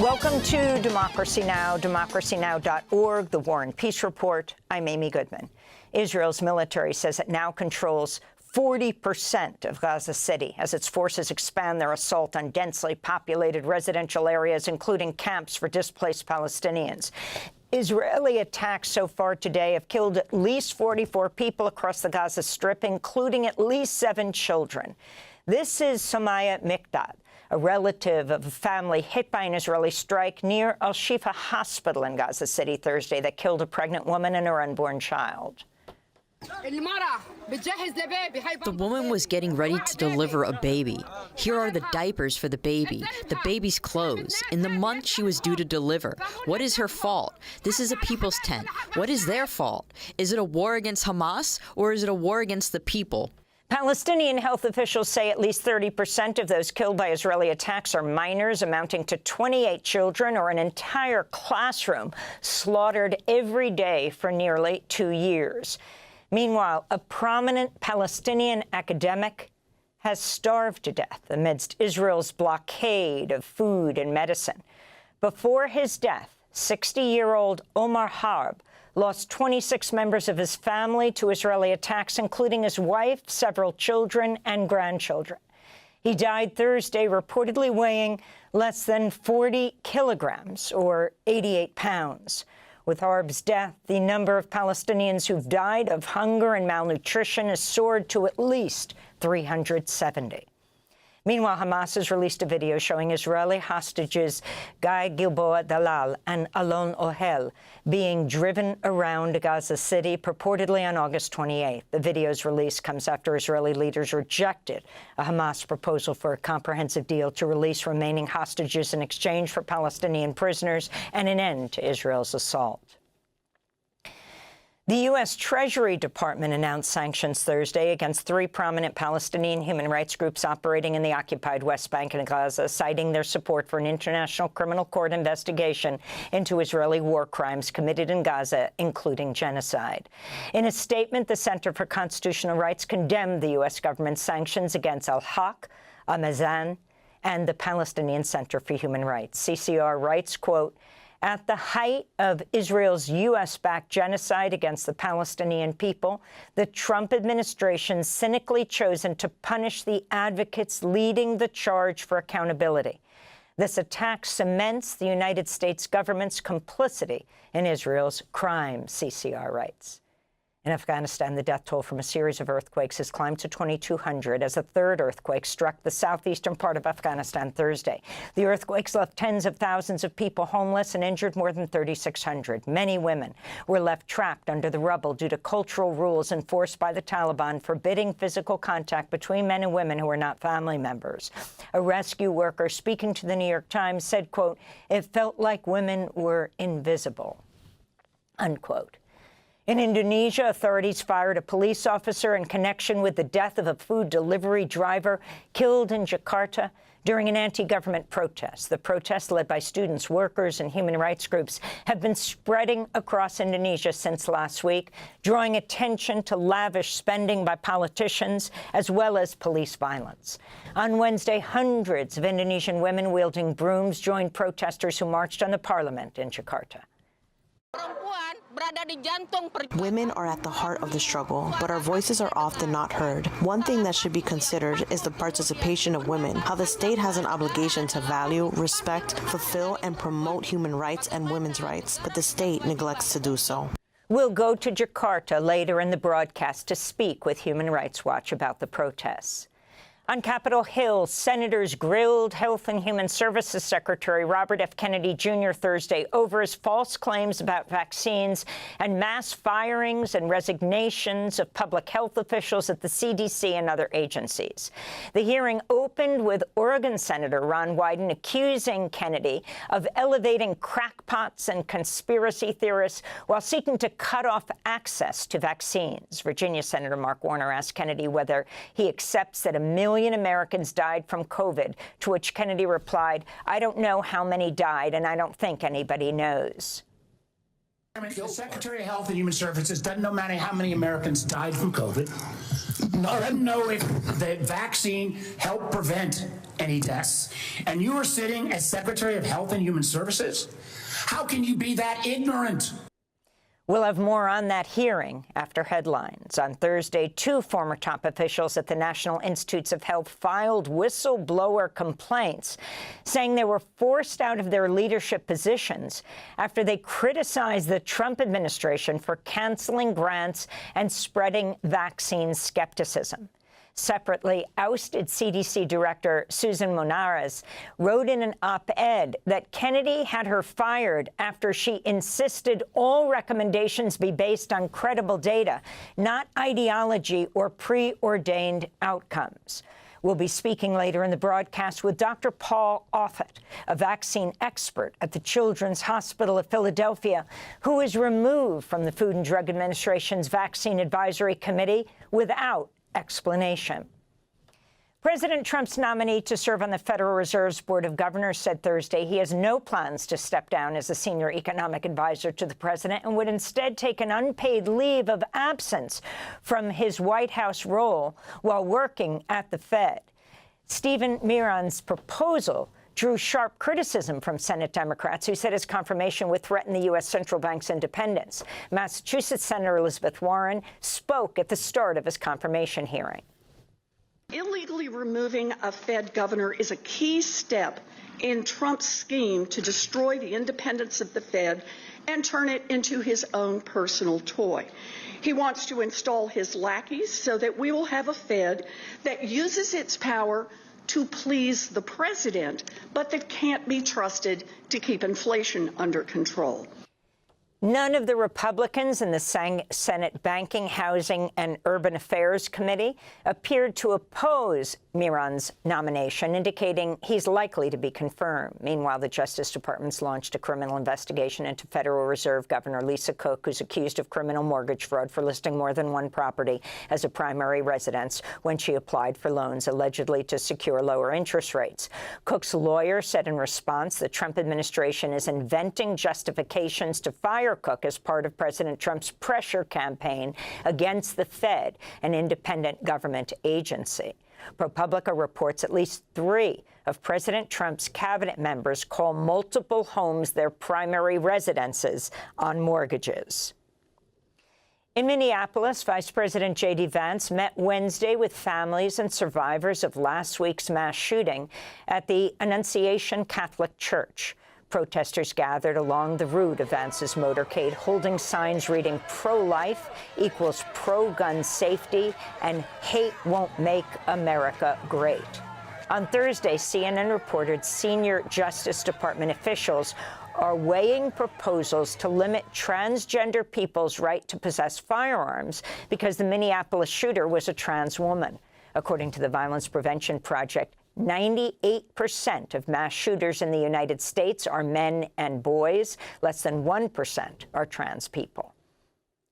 Welcome to Democracy Now!, democracynow.org, the War and Peace Report. I'm Amy Goodman. Israel's military says it now controls 40% of Gaza City as its forces expand their assault on densely populated residential areas, including camps for displaced Palestinians. Israeli attacks so far today have killed at least 44 people across the Gaza Strip, including at least 7 children. This is Somaya Mikdad, a relative of a family hit by an Israeli strike near Al-Shifa Hospital in Gaza City Thursday that killed a pregnant woman and her unborn child. The woman was getting ready to deliver a baby. Here are the diapers for the baby's clothes. In the month she was due to deliver. What is her fault? This is a people's tent. What is their fault? Is it a war against Hamas or is it a war against the people? Palestinian health officials say at least 30% of those killed by Israeli attacks are minors, amounting to 28 children or an entire classroom slaughtered every day for nearly 2 years. Meanwhile, a prominent Palestinian academic has starved to death amidst Israel's blockade of food and medicine. Before his death, 60-year-old Omar Harb lost 26 members of his family to Israeli attacks, including his wife, several children, and grandchildren. He died Thursday, reportedly weighing less than 40 kilograms, or 88 pounds. With Harb's death, the number of Palestinians who've died of hunger and malnutrition has soared to at least 370. Meanwhile, Hamas has released a video showing Israeli hostages Guy Gilboa Dalal and Alon Ohel being driven around Gaza City, purportedly on August 28th. The video's release comes after Israeli leaders rejected a Hamas proposal for a comprehensive deal to release remaining hostages in exchange for Palestinian prisoners and an end to Israel's assault. The U.S. Treasury Department announced sanctions Thursday against 3 prominent Palestinian human rights groups operating in the occupied West Bank and Gaza, citing their support for an international criminal court investigation into Israeli war crimes committed in Gaza, including genocide. In a statement, the Center for Constitutional Rights condemned the U.S. government's sanctions against Al-Haq, Al-Mazan, and the Palestinian Center for Human Rights. CCR writes, quote, "At the height of Israel's U.S.-backed genocide against the Palestinian people, the Trump administration cynically chosen to punish the advocates leading the charge for accountability. This attack cements the United States government's complicity in Israel's crimes," CCR writes. In Afghanistan, the death toll from a series of earthquakes has climbed to 2,200 as a third earthquake struck the southeastern part of Afghanistan Thursday. The earthquakes left tens of thousands of people homeless and injured more than 3,600. Many women were left trapped under the rubble due to cultural rules enforced by the Taliban forbidding physical contact between men and women who are not family members. A rescue worker speaking to the New York Times said, quote, "It felt like women were invisible," unquote. In Indonesia, authorities fired a police officer in connection with the death of a food delivery driver killed in Jakarta during an anti-government protest. The protests, led by students, workers, and human rights groups, have been spreading across Indonesia since last week, drawing attention to lavish spending by politicians as well as police violence. On Wednesday, hundreds of Indonesian women wielding brooms joined protesters who marched on the parliament in Jakarta. Women are at the heart of the struggle, but our voices are often not heard. One thing that should be considered is the participation of women, how the state has an obligation to value, respect, fulfill, and promote human rights and women's rights, but the state neglects to do so. We'll go to Jakarta later in the broadcast to speak with Human Rights Watch about the protests. On Capitol Hill, senators grilled Health and Human Services Secretary Robert F. Kennedy Jr. Thursday over his false claims about vaccines and mass firings and resignations of public health officials at the CDC and other agencies. The hearing opened with Oregon Senator Ron Wyden accusing Kennedy of elevating crackpots and conspiracy theorists while seeking to cut off access to vaccines. Virginia Senator Mark Warner asked Kennedy whether he accepts that 1 million Americans died from COVID, to which Kennedy replied, "I don't know how many died, and I don't think anybody knows." The Secretary of Health and Human Services doesn't know how many Americans died from COVID. Doesn't know if the vaccine helped prevent any deaths, and you are sitting as Secretary of Health and Human Services? How can you be that ignorant? We'll have more on that hearing after headlines. On Thursday, 2 former top officials at the National Institutes of Health filed whistleblower complaints, saying they were forced out of their leadership positions after they criticized the Trump administration for canceling grants and spreading vaccine skepticism. Separately, ousted CDC Director Susan Monares wrote in an op-ed that Kennedy had her fired after she insisted all recommendations be based on credible data, not ideology or preordained outcomes. We'll be speaking later in the broadcast with Dr. Paul Offit, a vaccine expert at the Children's Hospital of Philadelphia, who was removed from the Food and Drug Administration's Vaccine Advisory Committee without explanation. President Trump's nominee to serve on the Federal Reserve's Board of Governors said Thursday he has no plans to step down as a senior economic advisor to the president and would instead take an unpaid leave of absence from his White House role while working at the Fed. Stephen Miron's proposal drew sharp criticism from Senate Democrats who said his confirmation would threaten the U.S. central bank's independence. Massachusetts Senator Elizabeth Warren spoke at the start of his confirmation hearing. Illegally removing a Fed governor is a key step in Trump's scheme to destroy the independence of the Fed and turn it into his own personal toy. He wants to install his lackeys so that we will have a Fed that uses its power to please the president, but that can't be trusted to keep inflation under control. None of the Republicans in the Senate Banking, Housing, and Urban Affairs Committee appeared to oppose Miron's nomination, indicating he's likely to be confirmed. Meanwhile, the Justice Department's launched a criminal investigation into Federal Reserve Governor Lisa Cook, who's accused of criminal mortgage fraud for listing more than one property as a primary residence when she applied for loans allegedly to secure lower interest rates. Cook's lawyer said in response the Trump administration is inventing justifications to fire Cook as part of President Trump's pressure campaign against the Fed, an independent government agency. ProPublica reports at least 3 of President Trump's cabinet members call multiple homes their primary residences on mortgages. In Minneapolis, Vice President J.D. Vance met Wednesday with families and survivors of last week's mass shooting at the Annunciation Catholic Church. Protesters gathered along the route of Vance's motorcade, holding signs reading pro-life equals pro-gun safety and hate won't make America great. On Thursday, CNN reported senior Justice Department officials are weighing proposals to limit transgender people's right to possess firearms because the Minneapolis shooter was a trans woman. According to the Violence Prevention Project, 98% of mass shooters in the United States are men and boys. Less than 1% are trans people.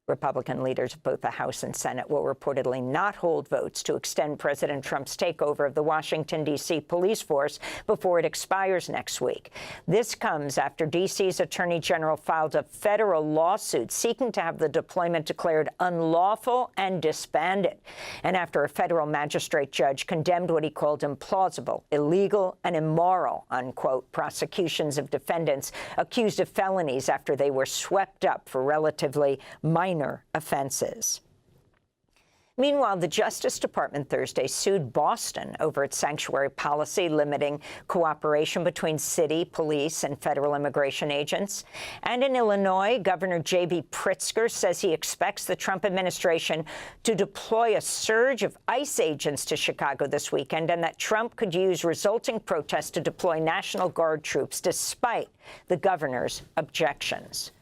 Republican leaders of both the House and Senate will reportedly not hold votes to extend President Trump's takeover of the Washington, D.C. police force before it expires next week. This comes after D.C.'s Attorney General filed a federal lawsuit seeking to have the deployment declared unlawful and disbanded, and after a federal magistrate judge condemned what he called implausible, illegal, and immoral, unquote, prosecutions of defendants accused of felonies after they were swept up for relatively minor offenses. Meanwhile, the Justice Department Thursday sued Boston over its sanctuary policy limiting cooperation between city, police, and federal immigration agents. And in Illinois, Governor J.B. Pritzker says he expects the Trump administration to deploy a surge of ICE agents to Chicago this weekend, and that Trump could use resulting protests to deploy National Guard troops despite the governor's objections.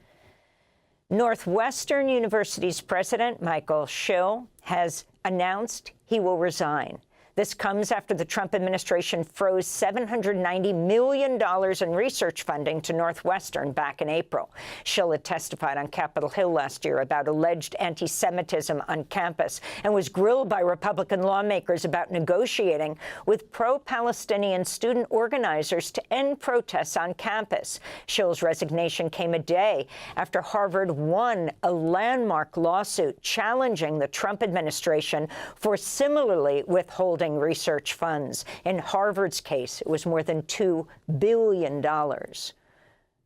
Northwestern University's president, Michael Schill, has announced he will resign. This comes after the Trump administration froze $790 million in research funding to Northwestern back in April. Schill had testified on Capitol Hill last year about alleged anti-Semitism on campus and was grilled by Republican lawmakers about negotiating with pro-Palestinian student organizers to end protests on campus. Schill's resignation came a day after Harvard won a landmark lawsuit challenging the Trump administration for similarly withholding shielding research funds. In Harvard's case, it was more than $2 billion.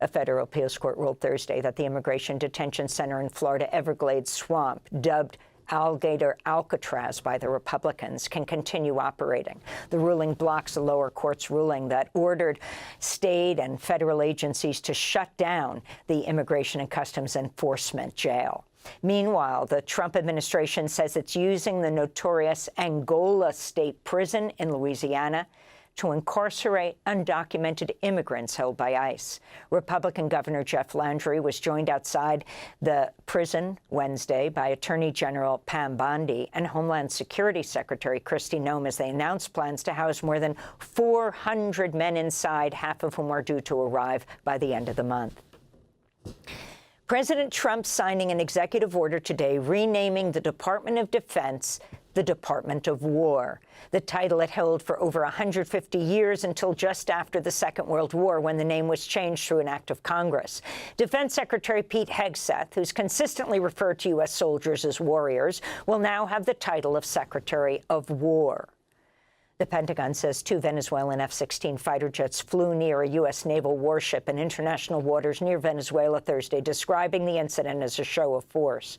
A federal appeals court ruled Thursday that the immigration detention center in Florida Everglades Swamp, dubbed Alligator Alcatraz by the Republicans, can continue operating. The ruling blocks a lower court's ruling that ordered state and federal agencies to shut down the Immigration and Customs Enforcement jail. Meanwhile, the Trump administration says it's using the notorious Angola State Prison in Louisiana to incarcerate undocumented immigrants held by ICE. Republican Governor Jeff Landry was joined outside the prison Wednesday by Attorney General Pam Bondi and Homeland Security Secretary Kristi Noem as they announced plans to house more than 400 men inside, half of whom are due to arrive by the end of the month. President Trump signing an executive order today renaming the Department of Defense the Department of War, the title it held for over 150 years until just after the Second World War, when the name was changed through an act of Congress. Defense Secretary Pete Hegseth, who's consistently referred to U.S. soldiers as warriors, will now have the title of Secretary of War. The Pentagon says 2 Venezuelan F-16 fighter jets flew near a U.S. naval warship in international waters near Venezuela Thursday, describing the incident as a show of force.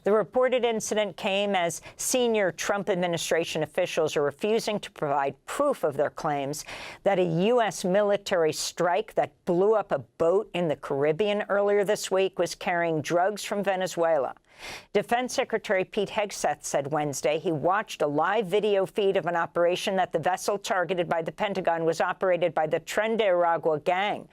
The reported incident came as senior Trump administration officials are refusing to provide proof of their claims that a U.S. military strike that blew up a boat in the Caribbean earlier this week was carrying drugs from Venezuela. Defense Secretary Pete Hegseth said Wednesday he watched a live video feed of an operation that the vessel targeted by the Pentagon was operated by the Tren de Aragua gang.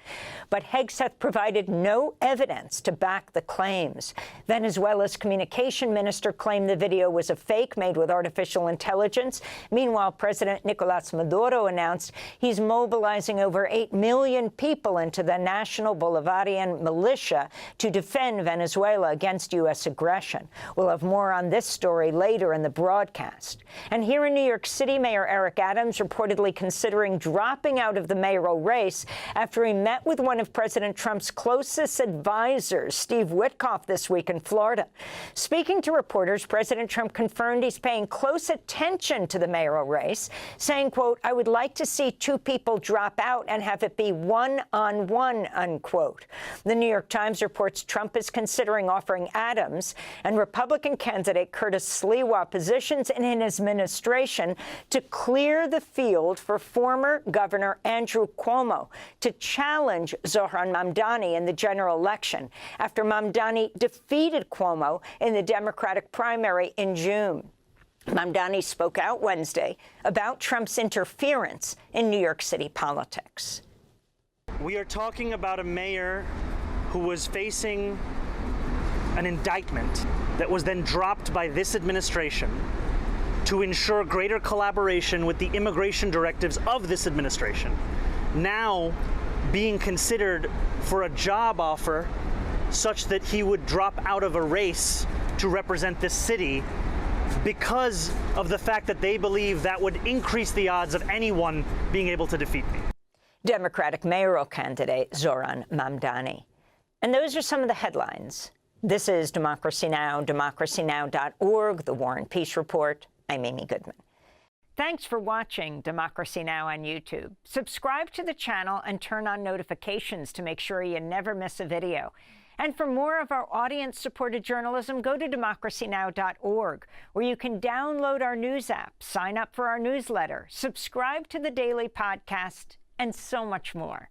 But Hegseth provided no evidence to back the claims. Venezuela's communication minister claimed the video was a fake made with artificial intelligence. Meanwhile, President Nicolas Maduro announced he's mobilizing over 8 million people into the National Bolivarian Militia to defend Venezuela against U.S. aggression. We'll have more on this story later in the broadcast. And here in New York City, Mayor Eric Adams reportedly considering dropping out of the mayoral race after he met with one of President Trump's closest advisors, Steve Witkoff, this week in Florida. Speaking to reporters, President Trump confirmed he's paying close attention to the mayoral race, saying, quote, "I would like to see 2 people drop out and have it be one-on-one," unquote. The New York Times reports Trump is considering offering Adams and Republican candidate Curtis Sliwa positions in his administration to clear the field for former Governor Andrew Cuomo to challenge Zohran Mamdani in the general election after Mamdani defeated Cuomo in the Democratic primary in June. Mamdani spoke out Wednesday about Trump's interference in New York City politics. We are talking about a mayor who was facing an indictment that was then dropped by this administration to ensure greater collaboration with the immigration directives of this administration, now being considered for a job offer such that he would drop out of a race to represent this city because of the fact that they believe that would increase the odds of anyone being able to defeat me. Democratic mayoral candidate Zohran Mamdani. And those are some of the headlines. This is Democracy Now!, democracynow.org, The War and Peace Report. I'm Amy Goodman. Thanks for watching Democracy Now! On YouTube. Subscribe to the channel and turn on notifications to make sure you never miss a video. And for more of our audience-supported journalism, go to democracynow.org, where you can download our news app, sign up for our newsletter, subscribe to the daily podcast, and so much more.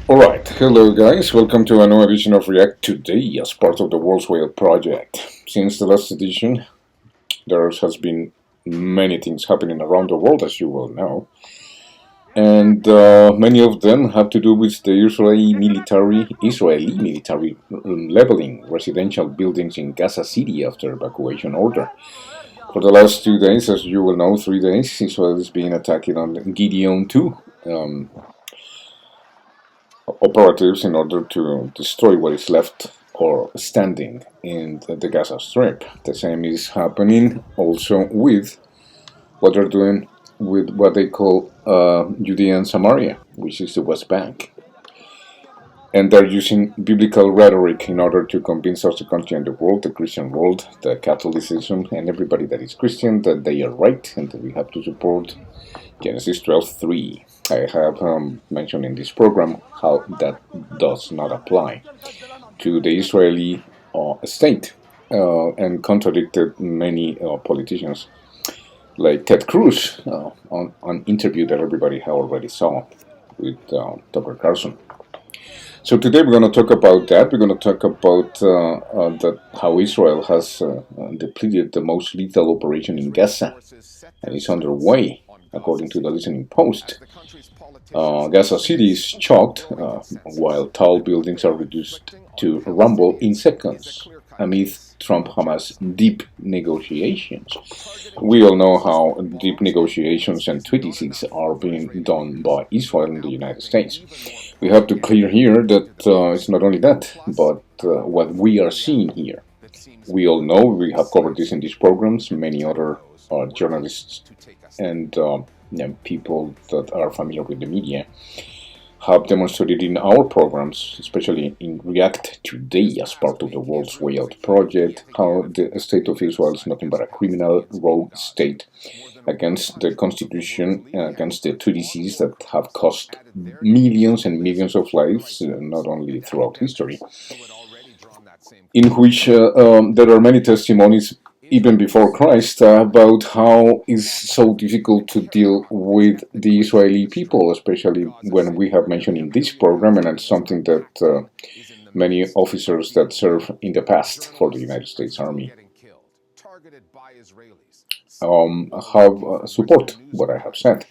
Alright, hello guys, welcome to a new edition of React Today as part of the World's Whale Project. Since the last edition, there has been many things happening around the world, as you well know. And many of them have to do with the Israeli military leveling residential buildings in Gaza City after evacuation order. For the last 2 days, as you will know, 3 days, Israel has been attacking on Gideon 2 operatives in order to destroy what is left or standing in the Gaza Strip. The same is happening also with what they're doing with what they call Judea and Samaria, which is the West Bank. And they're using biblical rhetoric in order to convince us, the country and the world, the Christian world, the Catholicism, and everybody that is Christian, that they are right and that we have to support Genesis 12:3. I have mentioned in this program how that does not apply to the Israeli state and contradicted many politicians like Ted Cruz on an interview that everybody already saw with Tucker Carlson. So today we're going to talk about that. We're going to talk about how Israel has depleted the most lethal operation in Gaza, and it's underway, according to the Listening Post. Gaza City is choked, while tall buildings are reduced to rubble in seconds, amid Trump-Hamas deep negotiations. We all know how deep negotiations and treaties are being done by Israel and the United States. We have to clear here that it's not only that, but what we are seeing here. We all know, we have covered this in these programs, many other journalists and people that are familiar with the media have demonstrated in our programs, especially in React Today as part of the World's Way Out project, how the state of Israel is nothing but a criminal rogue state against the Constitution, against the treaties that have cost millions and millions of lives, not only throughout history, in which there are many testimonies even before Christ about how it's so difficult to deal with the Israeli people, especially when we have mentioned in this program, and it's something that many officers that serve in the past for the United States Army have support what I have said,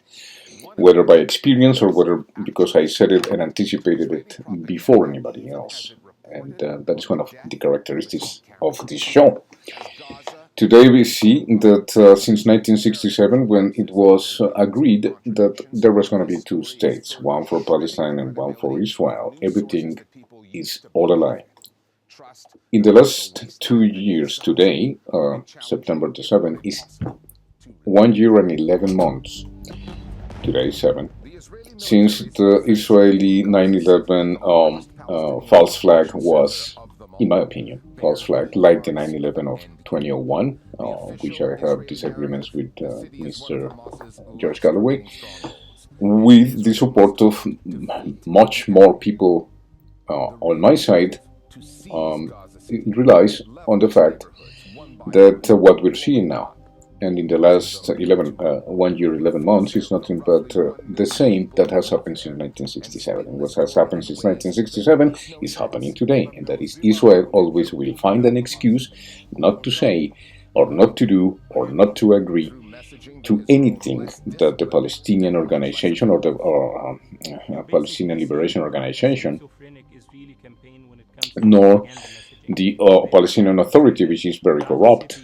whether by experience or whether because I said it and anticipated it before anybody else. And that's one of the characteristics of this show. Today we see that since 1967, when it was agreed that there was going to be two states, one for Palestine and one for Israel, everything is all a lie. In the last 2 years today, September the 7th, is 1 year and 11 months, today is 7, since the Israeli 9/11 false flag was, in my opinion, false flag, like the 9/11 of 2001, which I have disagreements with Mr. George Galloway, with the support of much more people on my side. It relies on the fact that what we're seeing now, and in the last 1 year, 11 months, is nothing but the same that has happened since 1967. And what has happened since 1967 is happening today, and that is Israel always will find an excuse not to say, or not to do, or not to agree to anything that the Palestinian organization or the Palestinian Liberation Organization, nor the Palestinian Authority, which is very corrupt,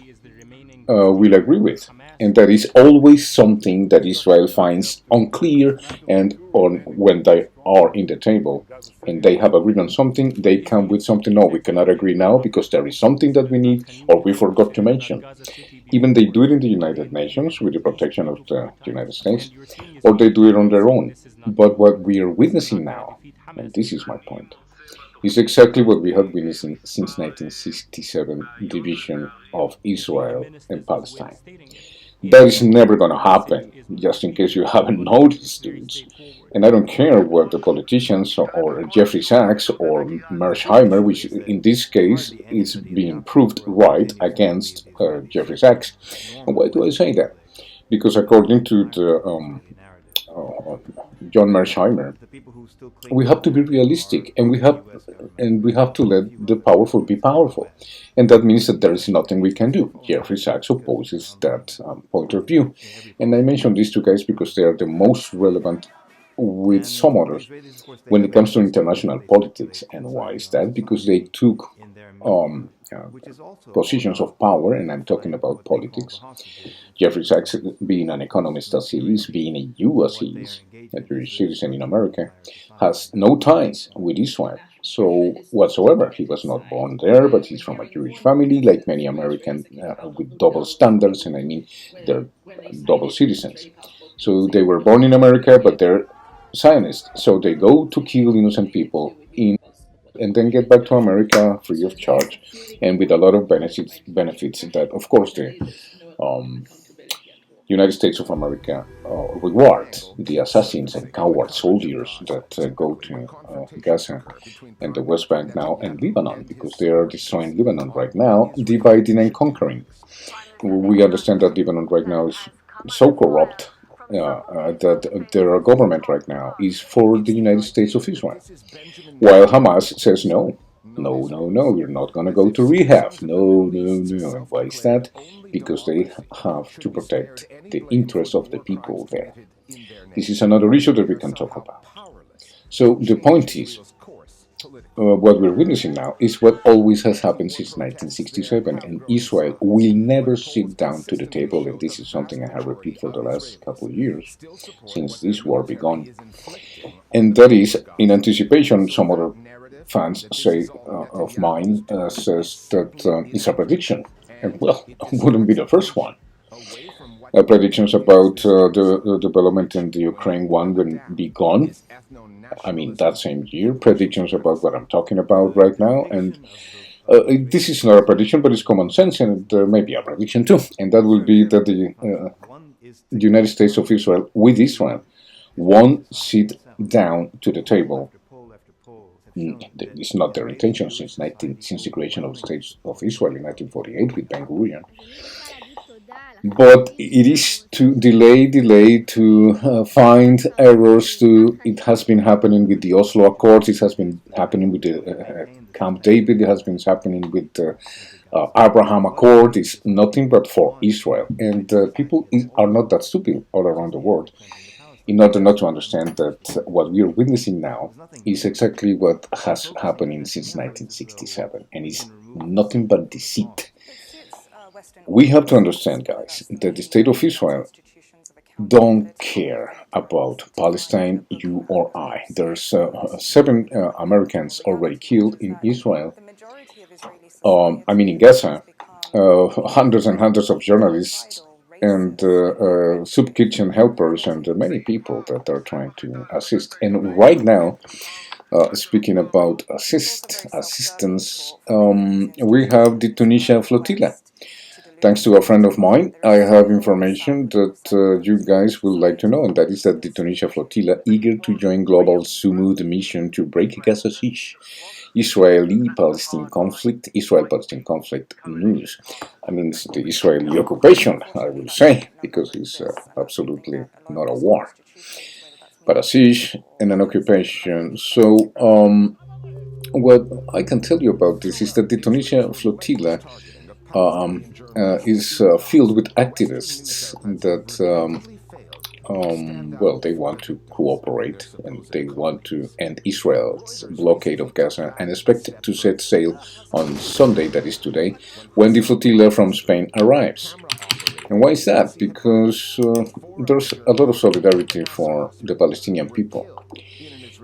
will agree with. And that is always something that Israel finds unclear, and when they are in the table and they have agreed on something, they come with something. No, we cannot agree now because there is something that we need or we forgot to mention. Even they do it in the United Nations with the protection of the United States, or they do it on their own. But what we are witnessing now, and this is my point, is exactly what we have been since 1967 division of Israel and Palestine. That is never going to happen, just in case you haven't noticed, dudes. And I don't care what the politicians or Jeffrey Sachs or Mearsheimer, which in this case is being proved right against Jeffrey Sachs. And why do I say that? Because according to the John Mearsheimer, we have to be realistic, and we have to let the powerful be powerful, and that means that there is nothing we can do. Jeffrey Sachs opposes that point of view, and I mention these two guys because they are the most relevant with some others when it comes to international politics. And why is that? Because they took positions of power, and I'm talking about politics. Jeffrey Sachs, being an economist as he is, being a Jew as he is, a Jewish citizen in America, has no ties with Israel. So whatsoever, he was not born there, but he's from a Jewish family, like many Americans with double standards, and I mean they're double citizens. So they were born in America, but they're Zionists. So they go to kill innocent people in and then get back to America free of charge and with a lot of benefits that, of course, the United States of America reward the assassins and coward soldiers that go to Gaza and the West Bank now and Lebanon, because they are destroying Lebanon right now, dividing and conquering. We understand that Lebanon right now is so corrupt that their government right now is for the United States of Israel, while Hamas says no. No, no, no, we're not going to go to rehab. No, no, no. Why is that? Because they have to protect the interests of the people there. This is another issue that we can talk about. So the point is, what we're witnessing now is what always has happened since 1967, and Israel will never sit down to the table, and this is something I have repeated for the last couple of years, since this war began. And that is, in anticipation, some other fans say of mine says that it's a prediction, and well, wouldn't be the first one. Predictions about the development in the Ukraine one will be gone. I mean, that same year. Predictions about what I'm talking about right now, and this is not a prediction, but it's common sense, and maybe a prediction too, and that will be that the United States of Israel with Israel won't sit down to the table. It's not their intention since the creation of the State of Israel in 1948 with Ben Gurion. But it is to delay, to find errors. It has been happening with the Oslo Accords. It has been happening with the Camp David. It has been happening with the Abraham Accord. It's nothing but for Israel. And people are not that stupid all around the world, in order not to understand that what we are witnessing now is exactly what has happened since 1967, and is nothing but deceit. We have to understand, guys, that the State of Israel don't care about Palestine, you or I. There's 7 Americans already killed in Israel. In Gaza, hundreds and hundreds of journalists and soup kitchen helpers and many people that are trying to assist. And right now, speaking about assistance, we have the Tunisia flotilla. Thanks to a friend of mine, I have information that you guys will like to know, and that is that the Tunisia flotilla, eager to join global Sumud mission to break Gaza siege. Israel-Palestine conflict news. I mean, it's the Israeli occupation, I will say, because it's absolutely not a war, but a siege and an occupation. So, what I can tell you about this is that the Tunisia flotilla is filled with activists that they want to cooperate, and they want to end Israel's blockade of Gaza, and expect to set sail on Sunday, that is today, when the flotilla from Spain arrives. And why is that? Because there's a lot of solidarity for the Palestinian people.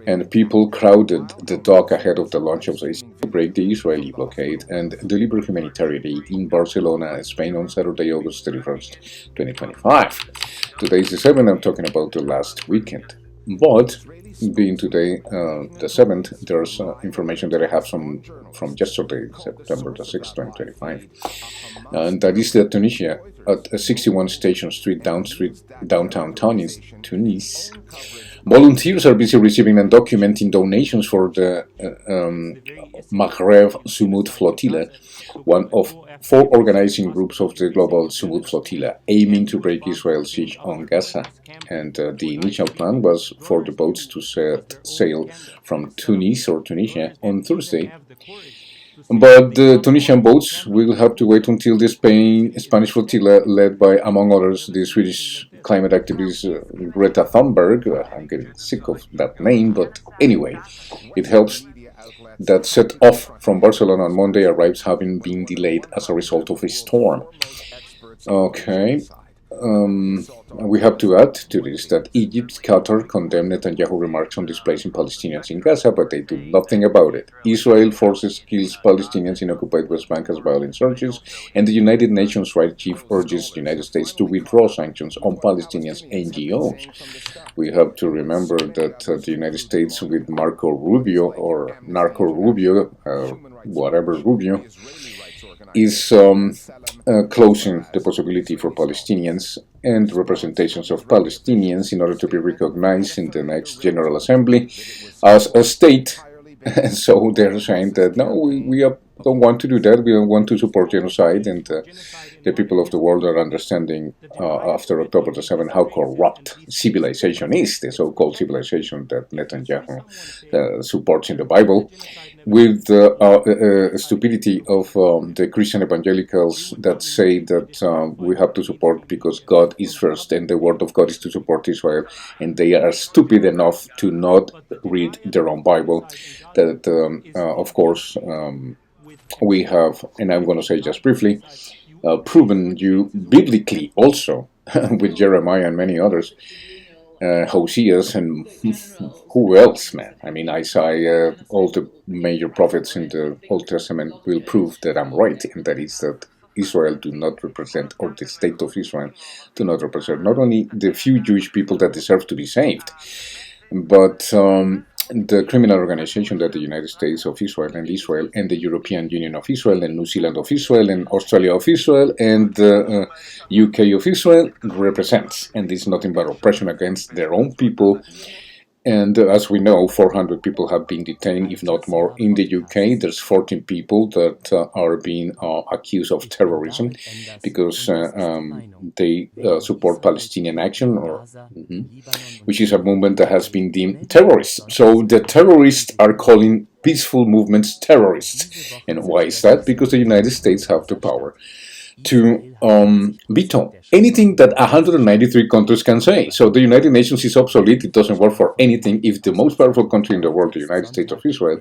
And people crowded the dock ahead of the launch of the to break the Israeli blockade and deliver humanitarian aid in Barcelona, Spain on Saturday, August 31st, 2025. Today is the 7th, I'm talking about the last weekend. But, being today the 7th, there's information that I have from yesterday, September the 6th, 2025. And that is that Tunisia, at 61 Station Street, downtown Tunis, volunteers are busy receiving and documenting donations for the Maghreb Sumud Flotilla, one of 4 organizing groups of the global Sumud Flotilla, aiming to break Israel's siege on Gaza. And the initial plan was for the boats to set sail from Tunis or Tunisia on Thursday. But the Tunisian boats will have to wait until the Spanish flotilla, led by, among others, the Swedish climate activist Greta Thunberg. I'm getting sick of that name, but anyway, it helps that set off from Barcelona on Monday arrives having been delayed as a result of a storm. Okay, we have to add to this that Egypt, Qatar condemned Netanyahu remarks on displacing Palestinians in Gaza, but they do nothing about it. Israel forces kills Palestinians in occupied West Bank as violent insurgents, and the United Nations Right Chief urges the United States to withdraw sanctions on Palestinians' NGOs. We have to remember that the United States, with Marco Rubio or Narco Rubio, whatever Rubio, is closing the possibility for Palestinians and representations of Palestinians in order to be recognized in the next General Assembly as a state. And so they're saying that no, we don't want to do that, we don't want to support genocide, and the people of the world are understanding after October the 7th how corrupt civilization is, the so-called civilization that Netanyahu supports in the Bible, with the stupidity of the Christian evangelicals that say that we have to support because God is first and the word of God is to support Israel, and they are stupid enough to not read their own Bible. That, of course, we have, and I'm going to say just briefly, proven you biblically also with Jeremiah and many others, Hoseas, and who else, man? I mean, Isaiah, all the major prophets in the Old Testament will prove that I'm right, and that is that Israel do not represent, or the state of Israel do not represent, not only the few Jewish people that deserve to be saved, but the criminal organization that the United States of Israel and the European Union of Israel and New Zealand of Israel and Australia of Israel and the UK of Israel represents. And this is nothing but oppression against their own people. And as we know, 400 people have been detained, if not more, in the UK. There's 14 people that are being accused of terrorism because they support Palestinian Action, or which is a movement that has been deemed terrorist. So the terrorists are calling peaceful movements terrorists. And why is that? Because the United States have the power to veto anything that 193 countries can say. So the United Nations is obsolete, it doesn't work for anything if the most powerful country in the world, the United States of Israel,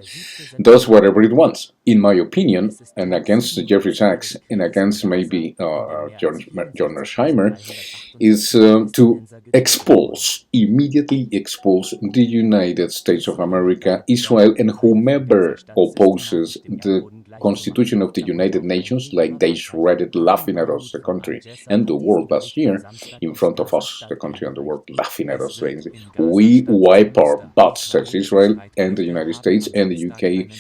does whatever it wants. In my opinion, and against Jeffrey Sachs, and against maybe John Mearsheimer, is to immediately expose the United States of America, Israel, and whomever opposes the Constitution of the United Nations, like they shredded, laughing at us, the country and the world last year, in front of us, the country and the world, laughing at us. We wipe our butts as Israel and the United States and the UK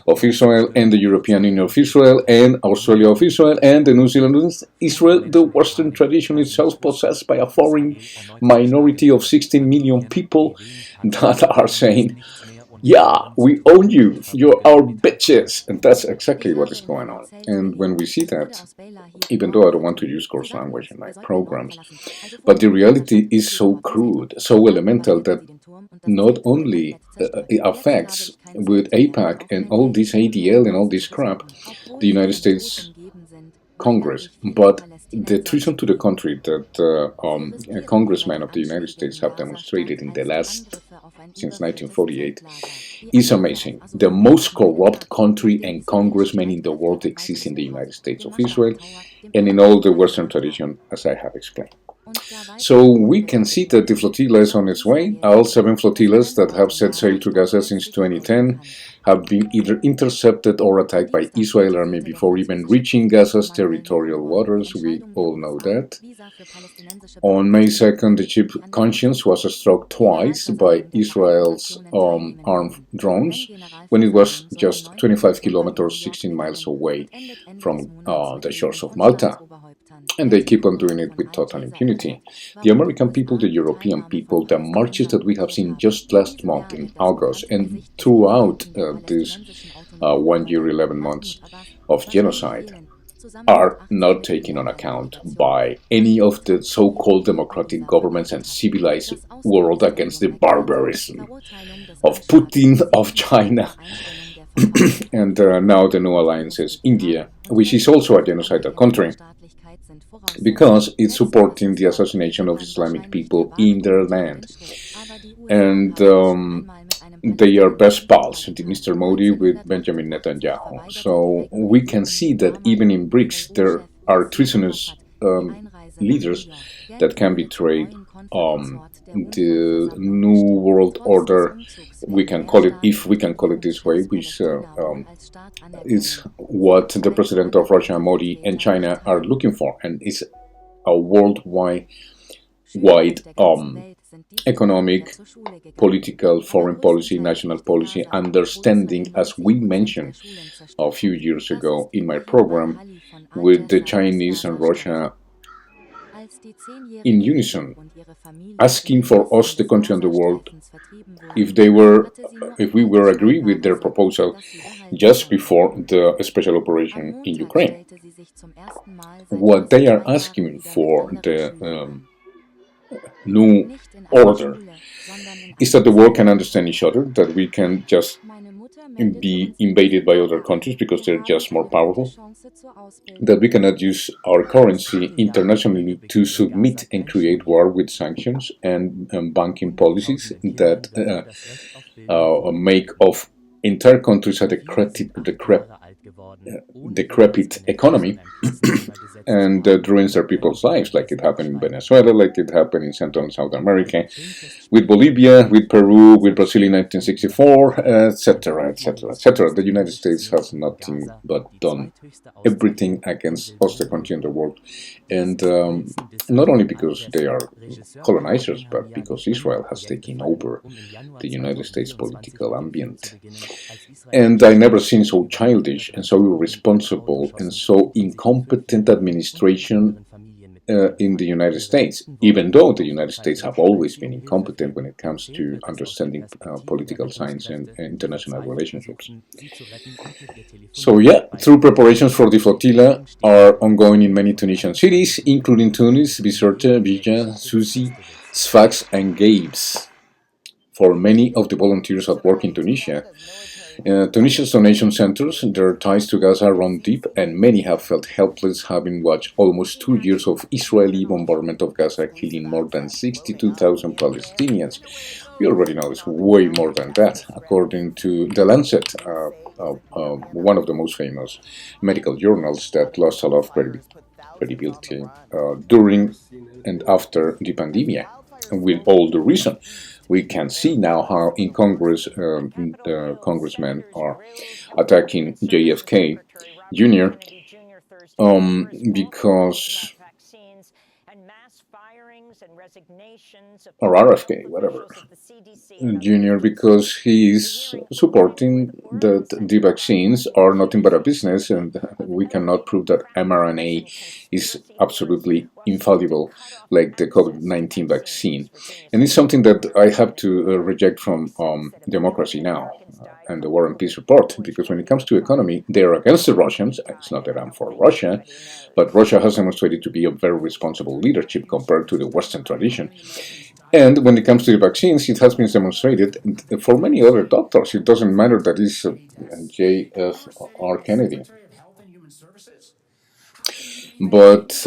of Israel and the European Union of Israel and Australia of Israel and the New Zealand of Israel. The Western tradition itself possessed by a foreign minority of 16 million people that are saying, yeah, we own you, you're our bitches. And that's exactly what is going on. And when we see that, even though I don't want to use coarse language in my programs, but the reality is so crude, so elemental, that not only it affects with AIPAC and all this ADL and all this crap, the United States Congress, but the treason to the country that congressmen of the United States have demonstrated in the last, since 1948, is amazing. The most corrupt country and congressmen in the world exist in the United States of Israel and in all the Western tradition, as I have explained. So we can see that the flotilla is on its way. All 7 flotillas that have set sail to Gaza since 2010 have been either intercepted or attacked by Israel Army before even reaching Gaza's territorial waters. We all know that. On May 2nd, the ship Conscience was struck twice by Israel's armed drones when it was just 25 kilometers, 16 miles away from the shores of Malta. And they keep on doing it with total impunity. The American people, the European people, the marches that we have seen just last month in August and throughout this 1 year, 11 months of genocide are not taken on account by any of the so-called democratic governments and civilized world against the barbarism of Putin, of China, and now the new alliance is India, which is also a genocidal country, because it's supporting the assassination of Islamic people in their land. And they are best pals, Mr. Modi with Benjamin Netanyahu. So we can see that even in BRICS there are treasonous leaders that can betray the new world order. We can call it, if we can call it this way, which is what the president of Russia, Modi, and China are looking for, and it's a worldwide economic, political, foreign policy, national policy understanding, as we mentioned a few years ago in my program, with the Chinese and Russia in unison, asking for us, the country and the world, if we were agree with their proposal just before the special operation in Ukraine. What they are asking for, the new order, is that the world can understand each other, that we can just be invaded by other countries because they're just more powerful, that we cannot use our currency internationally to submit and create war with sanctions and banking policies that make of entire countries a decrepit economy and that ruins their people's lives, like it happened in Venezuela, like it happened in Central and South America, with Bolivia, with Peru, with Brazil in 1964, etc., etc., etc. The United States has nothing but done everything against us, the country and the world, and not only because they are colonizers, but because Israel has taken over the United States political ambient. And I never seen so childish and so irresponsible and so incompetent administration in the United States, even though the United States have always been incompetent when it comes to understanding political science and international relationships. So yeah, through preparations for the flotilla are ongoing in many Tunisian cities, including Tunis, Bizerte, Bija, Sousse, Sfax and Gabes. For many of the volunteers at work in Tunisia, Tunisia's donation centers, their ties to Gaza run deep, and many have felt helpless, having watched almost 2 years of Israeli bombardment of Gaza, killing more than 62,000 Palestinians. We already know it's way more than that, according to The Lancet, one of the most famous medical journals that lost a lot of credibility during and after the pandemic, with all the reason. We can see now how in Congress the congressmen are attacking JFK Jr. Because, or RFK, whatever, Jr., because he is supporting that the vaccines are nothing but a business, and we cannot prove that mRNA is absolutely infallible like the COVID-19 vaccine. And it's something that I have to reject from Democracy Now! And the War and Peace Report, because when it comes to economy, they're against the Russians. It's not that I'm for Russia, but Russia has demonstrated to be a very responsible leadership compared to the Western tradition. And when it comes to the vaccines, it has been demonstrated for many other doctors. It doesn't matter that it's J.F.R. Kennedy. But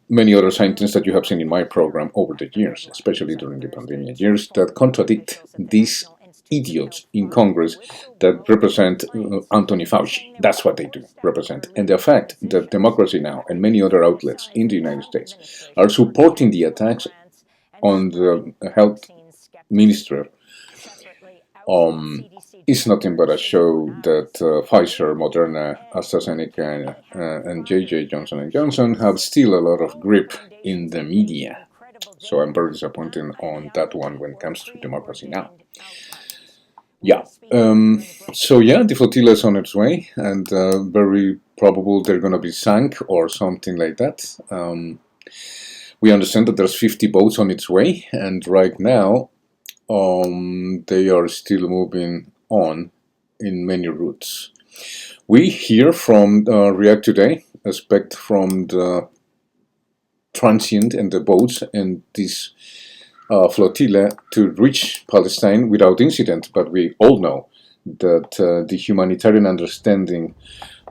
many other scientists that you have seen in my program over the years, especially during the pandemic years, that contradict these idiots in Congress that represent Anthony Fauci. That's what they do, represent. And the fact that Democracy Now! And many other outlets in the United States are supporting the attacks on the health minister is nothing but a show that Pfizer, Moderna, AstraZeneca, and J.J. Johnson & Johnson have still a lot of grip in the media. So I'm very disappointed on that one when it comes to Democracy Now! Yeah. So yeah, the flotilla is on its way, and very probable they're going to be sunk or something like that. We understand that there's 50 boats on its way, and right now they are still moving on in many routes. We hear from React Today, expect from the transient and the boats and this flotilla to reach Palestine without incident, but we all know that the humanitarian understanding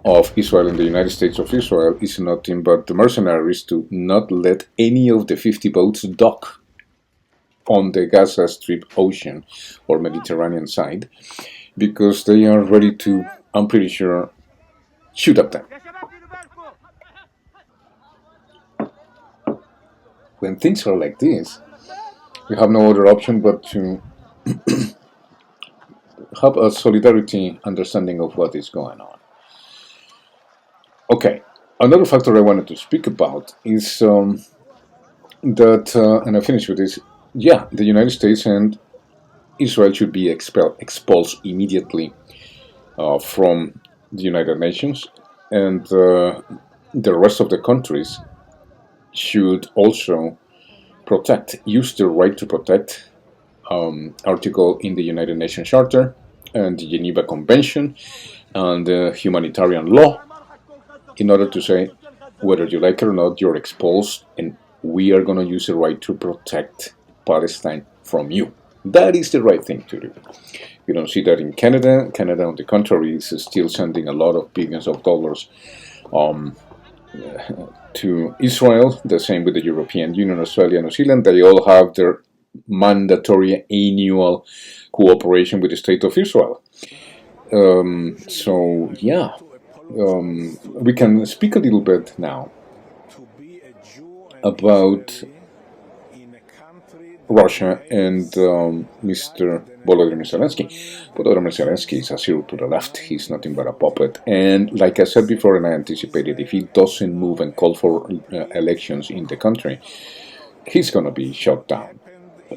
of Israel and the United States of Israel is nothing but the mercenaries to not let any of the 50 boats dock on the Gaza Strip ocean or Mediterranean side, because they are ready to, I'm pretty sure, shoot at them. when things are like this, we have no other option but to have a solidarity understanding of what is going on. Okay, another factor I wanted to speak about is that, and I finish with this, yeah, the United States and Israel should be expelled immediately from the United Nations, and the rest of the countries should also use their right to protect article in the United Nations Charter and the Geneva Convention and humanitarian law in order to say, whether you like it or not, you're expulsed, and we are going to use the right to protect Palestine from you. That is the right thing to do. We don't see that in Canada. Canada, on the contrary, is still sending a lot of billions of dollars to Israel. The same with the European Union, Australia, New Zealand. They all have their mandatory annual cooperation with the State of Israel. So, yeah, we can speak a little bit now about Russia and Mr. Volodymyr Zelensky. Volodymyr Zelensky is a zero to the left. He's nothing but a puppet. And like I said before, and I anticipated, if he doesn't move and call for elections in the country, he's going to be shut down.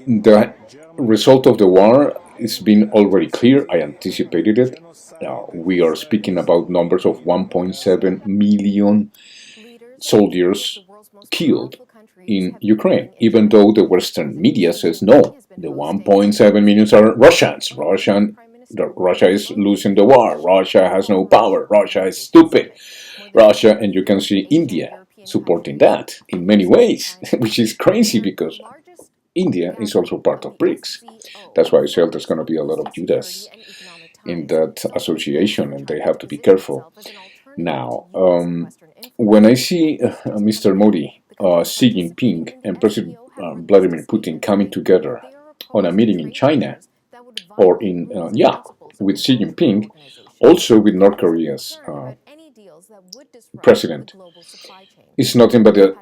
The result of the war has been already clear. I anticipated it. We are speaking about numbers of 1.7 million soldiers killed in Ukraine, even though the Western media says no, the 1.7 million are Russians. Russia is losing the war. Russia has no power. Russia is stupid. Russia, and you can see India supporting that in many ways, which is crazy because India is also part of BRICS. That's why I said there's going to be a lot of Judas in that association, and they have to be careful. Now, when I see Mr. Modi, Xi Jinping, and President Vladimir Putin coming together on a meeting in China, or with Xi Jinping, also with North Korea's president, it's nothing but the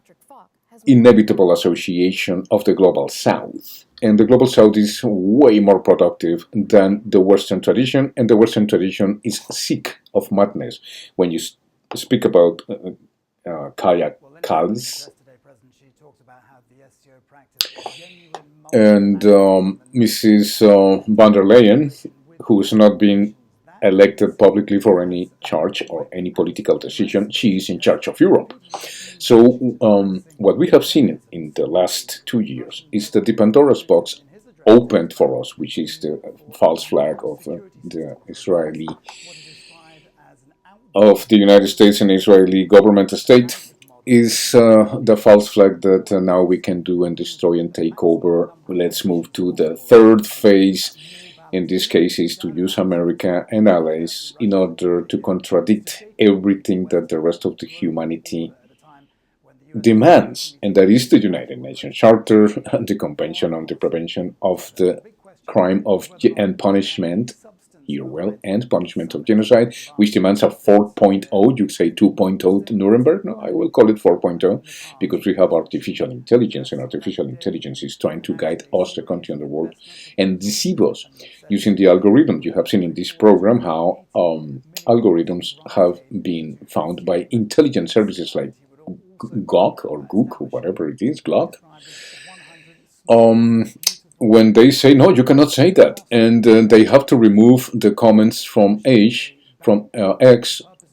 inevitable association of the Global South. And the Global South is way more productive than the Western tradition, and the Western tradition is sick of madness. When you speak about Kaya Kals and Mrs. von der Leyen, who is not being elected publicly for any charge or any political decision, she is in charge of Europe. So what we have seen in the last 2 years is that the Pandora's box opened for us, which is the false flag of the United States and Israeli government state, is the false flag that now we can do and destroy and take over. Let's move to the third phase. In this case, is to use America and allies in order to contradict everything that the rest of the humanity demands, and that is the United Nations Charter, the Convention on the Prevention of the Crime of and Punishment, and punishment of genocide, which demands a 4.0. You say 2.0 to Nuremberg? No, I will call it 4.0 because we have artificial intelligence, and artificial intelligence is trying to guide us, the country, and the world, and deceive us using the algorithm. You have seen in this program how algorithms have been found by intelligence services like Gok or Gook or whatever it is, Glock. When they say, no, you cannot say that, and they have to remove the comments from X,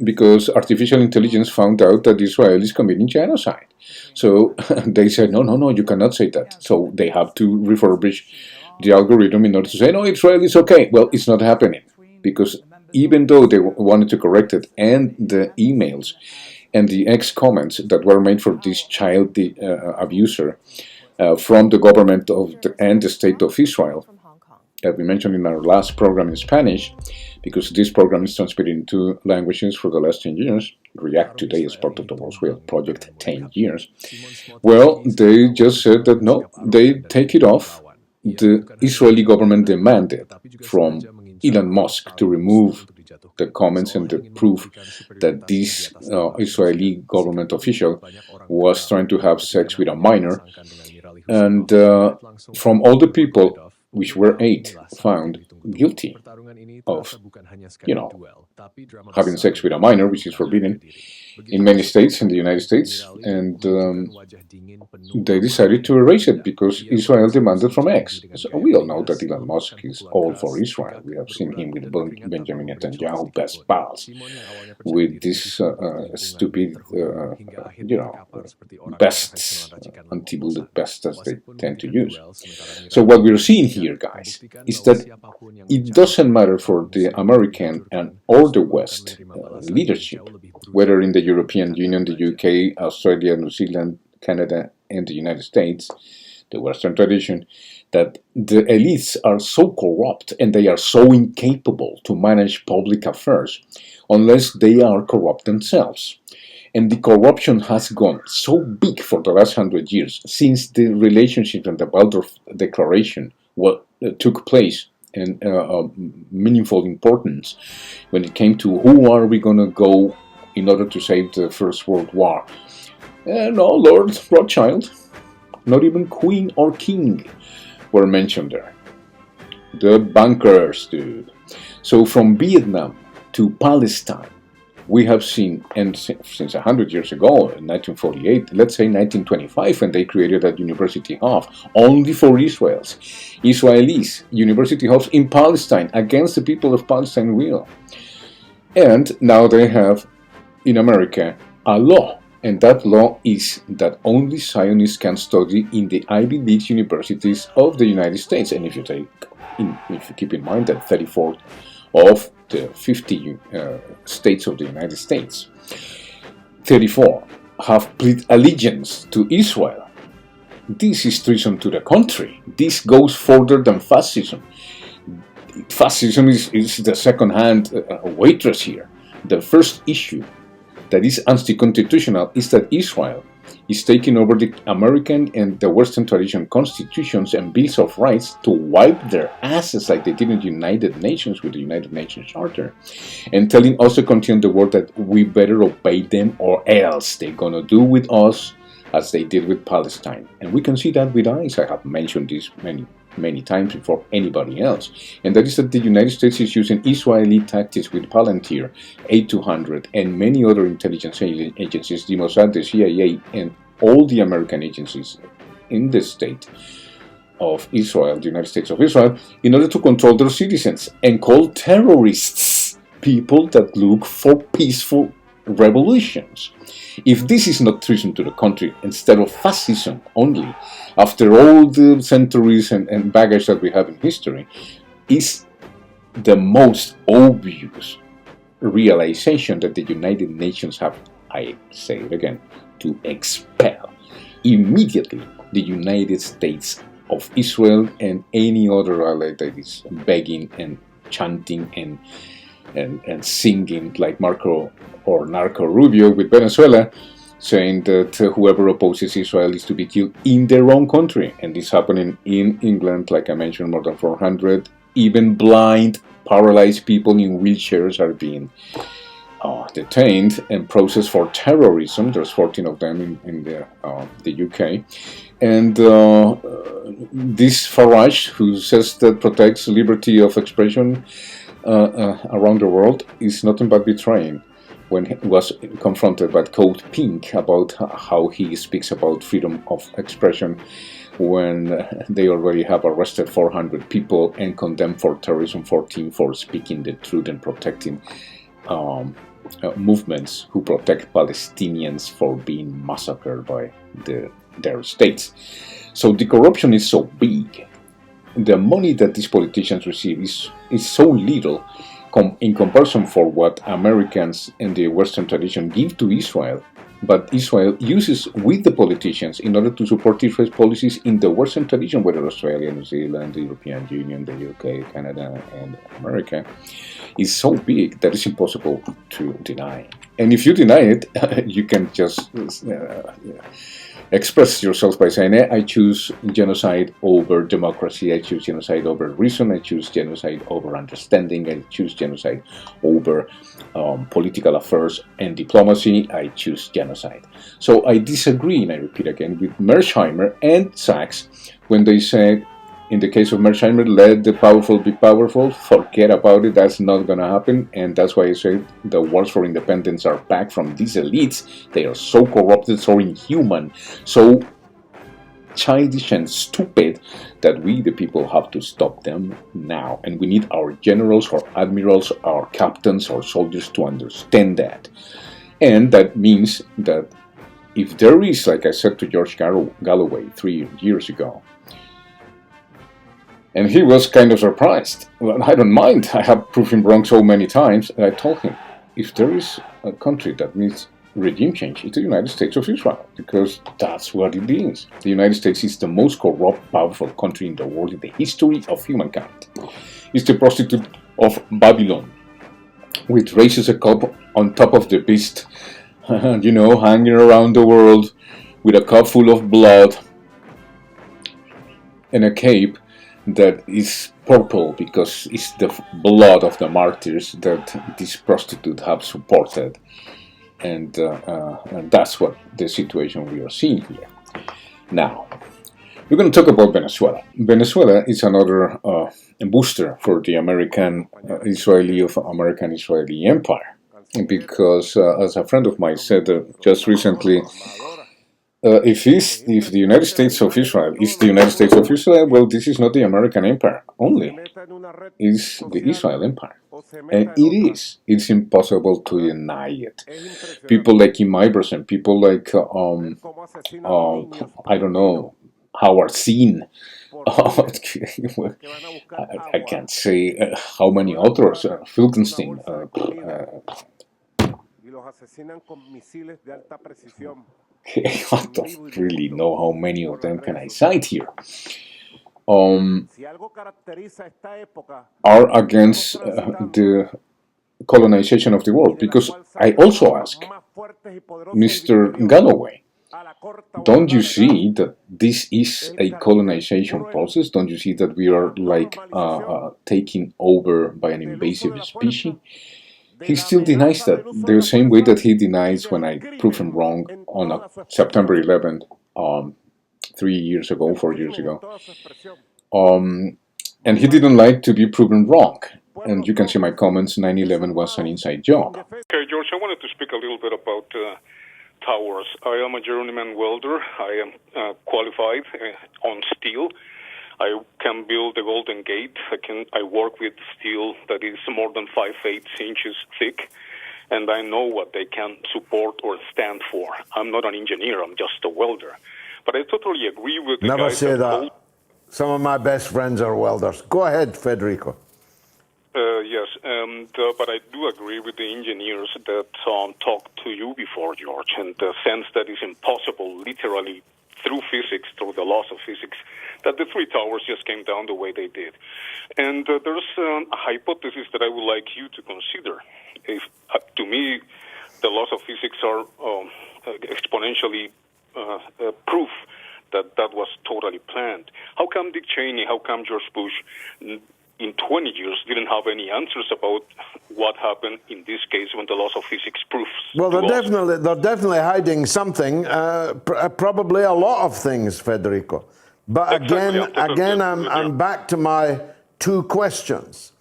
because artificial intelligence found out that Israel is committing genocide. So they said, no, you cannot say that. So they have to refurbish the algorithm in order to say, no, Israel is okay. Well, it's not happening, because even though they wanted to correct it, and the emails and the X comments that were made for this child abuser, from the government and the state of Israel, that we mentioned in our last program in Spanish, because this program is transmitted into languages for the last 10 years. React Today is part of the Roswell Project, 10 years. Well, they just said that no, they take it off. The Israeli government demanded from Elon Musk to remove the comments and the proof that this Israeli government official was trying to have sex with a minor. And from all the people, which were 8, found guilty of, having sex with a minor, which is forbidden in many states in the United States, and they decided to erase it because Israel demanded from X. So we all know that Elon Musk is all for Israel. We have seen him with Benjamin Netanyahu, best pals, with this stupid, bests, anti-bullet bests as they tend to use. So what we're seeing here, guys, is that it doesn't matter for the American and or the West leadership, whether in the European Union, the UK, Australia, New Zealand, Canada, and the United States, the Western tradition, that the elites are so corrupt and they are so incapable to manage public affairs unless they are corrupt themselves. And the corruption has gone so big for the last 100 years since the relationship and the Waldorf Declaration took place and meaningful importance when it came to who are we going to go in order to save the First World War. No, Lord Rothschild, not even Queen or King were mentioned there. The bankers, dude. So from Vietnam to Palestine, we have seen, and since 100 years ago, in 1948, let's say 1925, when they created a university hub only for Israelis, university hubs in Palestine, against the people of Palestine will. And now they have, in America, a law. And that law is that only Zionists can study in the Ivy League universities of the United States. And if you keep in mind that 34 of the 50 states of the United States, 34 have pledged allegiance to Israel. This is treason to the country. This goes further than fascism. Fascism is the second-hand waitress here. The first issue that is anti-constitutional is that Israel is taking over the American and the Western tradition constitutions and bills of rights to wipe their asses like they did in the United Nations with the United Nations Charter, and telling us to continue the world that we better obey them or else they're going to do with us as they did with Palestine. And we can see that with eyes. I have mentioned this many times before anybody else, and that is that the United States is using Israeli tactics with Palantir, A200, and many other intelligence agencies, the Mossad, the CIA, and all the American agencies in the state of Israel, the United States of Israel, in order to control their citizens and call terrorists people that look for peaceful revolutions. If this is not treason to the country instead of fascism only, after all the centuries and baggage that we have in history, is the most obvious realization that the United Nations have, I say it again, to expel immediately the United States of Israel and any other ally that is begging and chanting and singing like Marco or Narco Rubio with Venezuela, saying that whoever opposes Israel is to be killed in their own country. And this happening in England, like I mentioned, more than 400. Even blind, paralyzed people in wheelchairs are being detained and processed for terrorism. There's 14 of them in the UK. And this Farage, who says that protects liberty of expression around the world, is nothing but betraying when he was confronted by Code Pink about how he speaks about freedom of expression when they already have arrested 400 people and condemned for terrorism 14 for speaking the truth and protecting movements who protect Palestinians for being massacred by their states. So the corruption is so big. The money that these politicians receive is so little in comparison for what Americans and the Western tradition give to Israel, but Israel uses with the politicians in order to support Israel's policies in the Western tradition, whether Australia, New Zealand, the European Union, the UK, Canada, and America. is so big that it's impossible to deny. And if you deny it, you can just express yourself by saying, I choose genocide over democracy, I choose genocide over reason, I choose genocide over understanding, I choose genocide over political affairs and diplomacy, I choose genocide. So I disagree, and I repeat again, with Mearsheimer and Sachs when they said, in the case of Mearsheimer, let the powerful be powerful, forget about it, that's not going to happen. And that's why I say the wars for independence are back from these elites. They are so corrupted, so inhuman, so childish and stupid that we, the people, have to stop them now. And we need our generals, our admirals, our captains, our soldiers to understand that. And that means that if there is, like I said to George Galloway 3 years ago, and he was kind of surprised. Well, I don't mind. I have proved him wrong so many times. And I told him, if there is a country that needs regime change, it's the United States of Israel, because that's what it is. The United States is the most corrupt, powerful country in the world in the history of humankind. It's the prostitute of Babylon, which raises a cup on top of the beast, hanging around the world with a cup full of blood and a cape that is purple because it's the blood of the martyrs that this prostitute have supported, and that's what the situation we are seeing here. Now, we're going to talk about Venezuela. Venezuela is another booster for the American-Israeli empire, because as a friend of mine said just recently, if the United States of Israel is the United States of Israel, well, this is not the American empire only. It's the Israel empire. And it is. It's impossible to deny it. People like Kim Iverson, people like, I don't know, Howard Zinn. I can't say how many authors, Filkenstein. I don't really know how many of them can I cite here. Are against the colonization of the world, because I also ask Mr. Galloway, don't you see that this is a colonization process? Don't you see that we are like taken over by an invasive species? He still denies that, the same way that he denies when I prove him wrong on September 11th, 4 years ago. And he didn't like to be proven wrong. And you can see my comments, 9/11 was an inside job. Okay, George, I wanted to speak a little bit about towers. I am a journeyman welder. I am qualified on steel. I can build the Golden Gate. I work with steel that is more than 5/8 inches thick, and I know what they can support or stand for. I'm not an engineer. I'm just a welder. But I totally agree with the guys. Never say that. Some of my best friends are welders. Go ahead, Federico. Yes, but I do agree with the engineers that talked to you before, George, and the sense that it's impossible, literally, through physics, through the laws of physics, that the three towers just came down the way they did. And there's a hypothesis that I would like you to consider. If, to me, the laws of physics are exponentially proof that that was totally planned. How come Dick Cheney, how come George Bush, in 20 years didn't have any answers about what happened in this case when the laws of physics proves? Well, they're definitely hiding something, probably a lot of things, Federico. But again, I'm back to my two questions.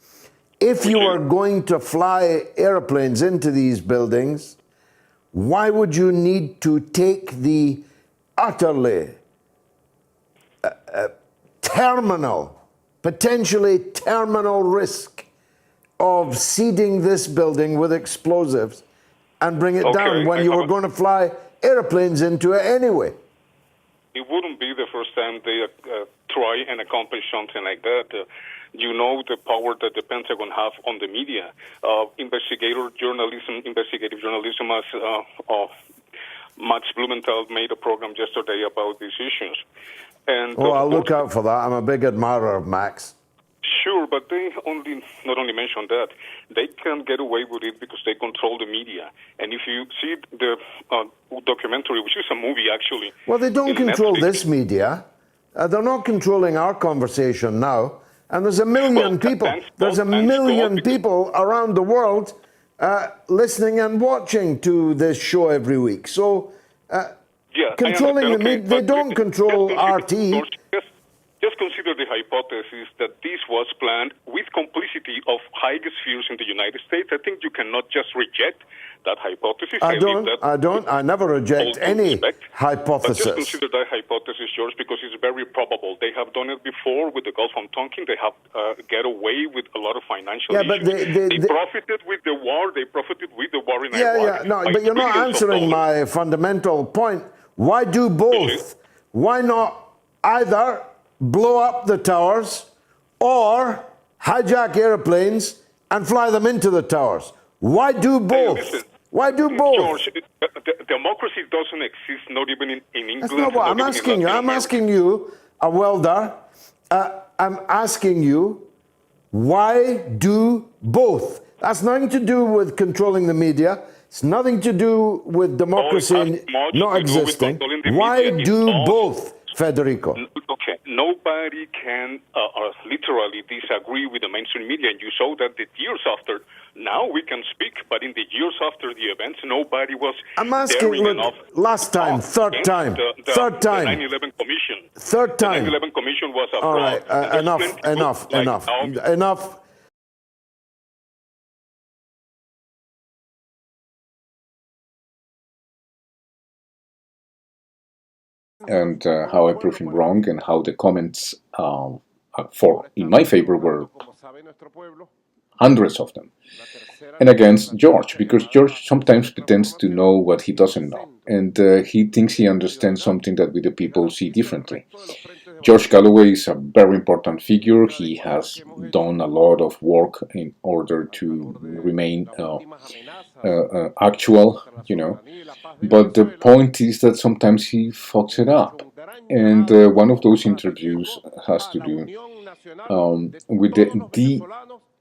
If you are going to fly airplanes into these buildings, why would you need to take the utterly potentially terminal risk of seeding this building with explosives and bring it down when you were going to fly airplanes into it anyway? It wouldn't be the first time they try and accomplish something like that. You know the power that the Pentagon have on the media. Investigative journalism, as Max Blumenthal made a program yesterday about these issues. And I'll look out for that. I'm a big admirer of Max. Sure, but they not only mention that, they can get away with it because they control the media. And if you see the documentary, which is a movie actually. Well, they don't in control Netflix, this media. They're not controlling our conversation now. And there's a million people. There's a million people around the world listening and watching to this show every week. So controlling the media, they don't control RT. Just consider the hypothesis that this was planned with complicity of high spheres in the United States. I think you cannot just reject that hypothesis. I never reject any hypothesis. But just consider that hypothesis, George, because it's very probable. They have done it before with the Gulf of Tonkin. They have get away with a lot of financial issues. But they profited with the war. They profited with the war in Iraq. But you're not answering my fundamental point. Why do both? Why not either blow up the towers or hijack airplanes and fly them into the towers? Why do both? Why do both? George, democracy doesn't exist, not even in England. That's not what I'm asking you. I'm asking you, a welder, I'm asking you, why do both? That's nothing to do with controlling the media. It's nothing to do with democracy not existing. Why do both, Federico? Okay, nobody can literally disagree with the mainstream media, and you saw that the years after. Now we can speak, but in the years after the events, nobody was. I'm asking, look, last time, third time. The 9/11 Commission. Third time. The 9/11 Commission was a all right, enough. And how I proved him wrong, and how the comments in my favor were hundreds of them, and against George, because George sometimes pretends to know what he doesn't know, and he thinks he understands something that we the people see differently. George Galloway is a very important figure. He has done a lot of work in order to remain actual, but the point is that sometimes he fucks it up, and one of those interviews has to do with the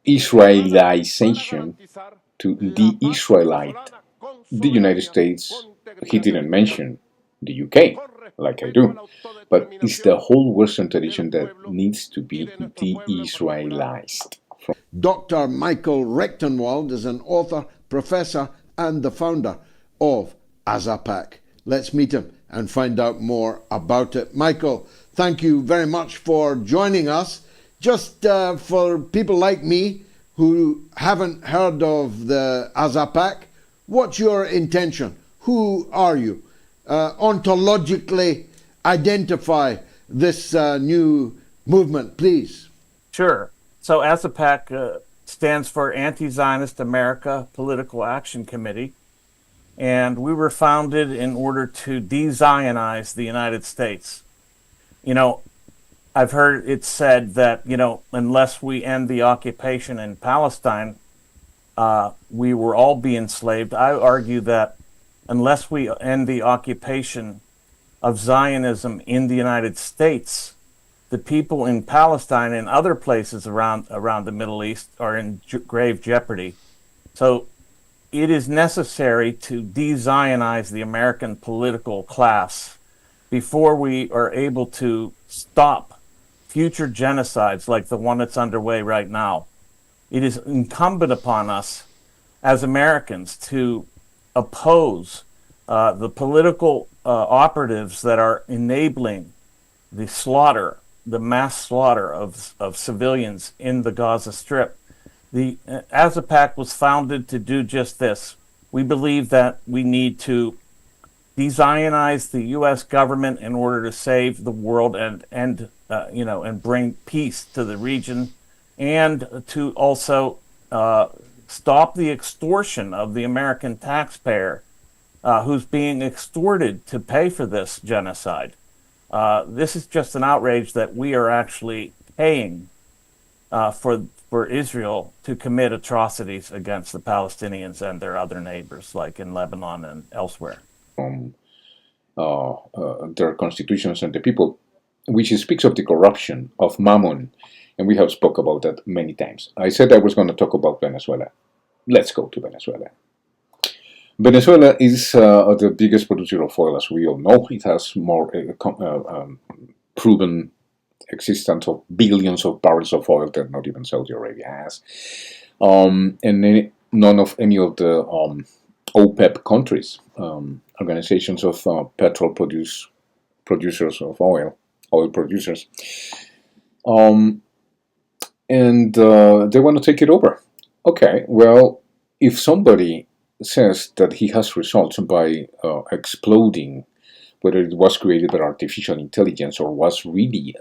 Israelization to de-Israelite the United States. He didn't mention the UK, like I do, but it's the whole Western tradition that needs to be de-Israelized. Dr. Michael Rechtenwald is an author, professor, and the founder of AZAPAC. Let's meet him and find out more about it. Michael, thank you very much for joining us. Just for people like me who haven't heard of the AZAPAC, what's your intention? Who are you? Ontologically identify this new movement, please. Sure. So AZAPAC stands for Anti-Zionist America Political Action Committee, and we were founded in order to de-Zionize the United States. I've heard it said that, unless we end the occupation in Palestine, we will all be enslaved. I argue that unless we end the occupation of Zionism in the United States, the people in Palestine and other places around the Middle East are in grave jeopardy. So it is necessary to de-Zionize the American political class before we are able to stop future genocides like the one that's underway right now. It is incumbent upon us as Americans to oppose the political operatives that are enabling the slaughter, the mass slaughter of civilians in the Gaza Strip. The AZAPAC was founded to do just this. We believe that we need to de-Zionize the U.S. government in order to save the world and bring peace to the region, and to also stop the extortion of the American taxpayer, who's being extorted to pay for this genocide. This is just an outrage that we are actually paying for Israel to commit atrocities against the Palestinians and their other neighbors, like in Lebanon and elsewhere. From their constitutions and the people, which speaks of the corruption of Mammon And we have spoke about that many times. I said I was going to talk about Venezuela. Let's go to Venezuela. Venezuela is the biggest producer of oil, as we all know. It has more proven existence of billions of barrels of oil that not even Saudi Arabia has. And none of any of the OPEP countries, organizations of petrol producers of oil producers. And they want to take it over. Okay, well, if somebody says that he has results by exploding, whether it was created by artificial intelligence or was really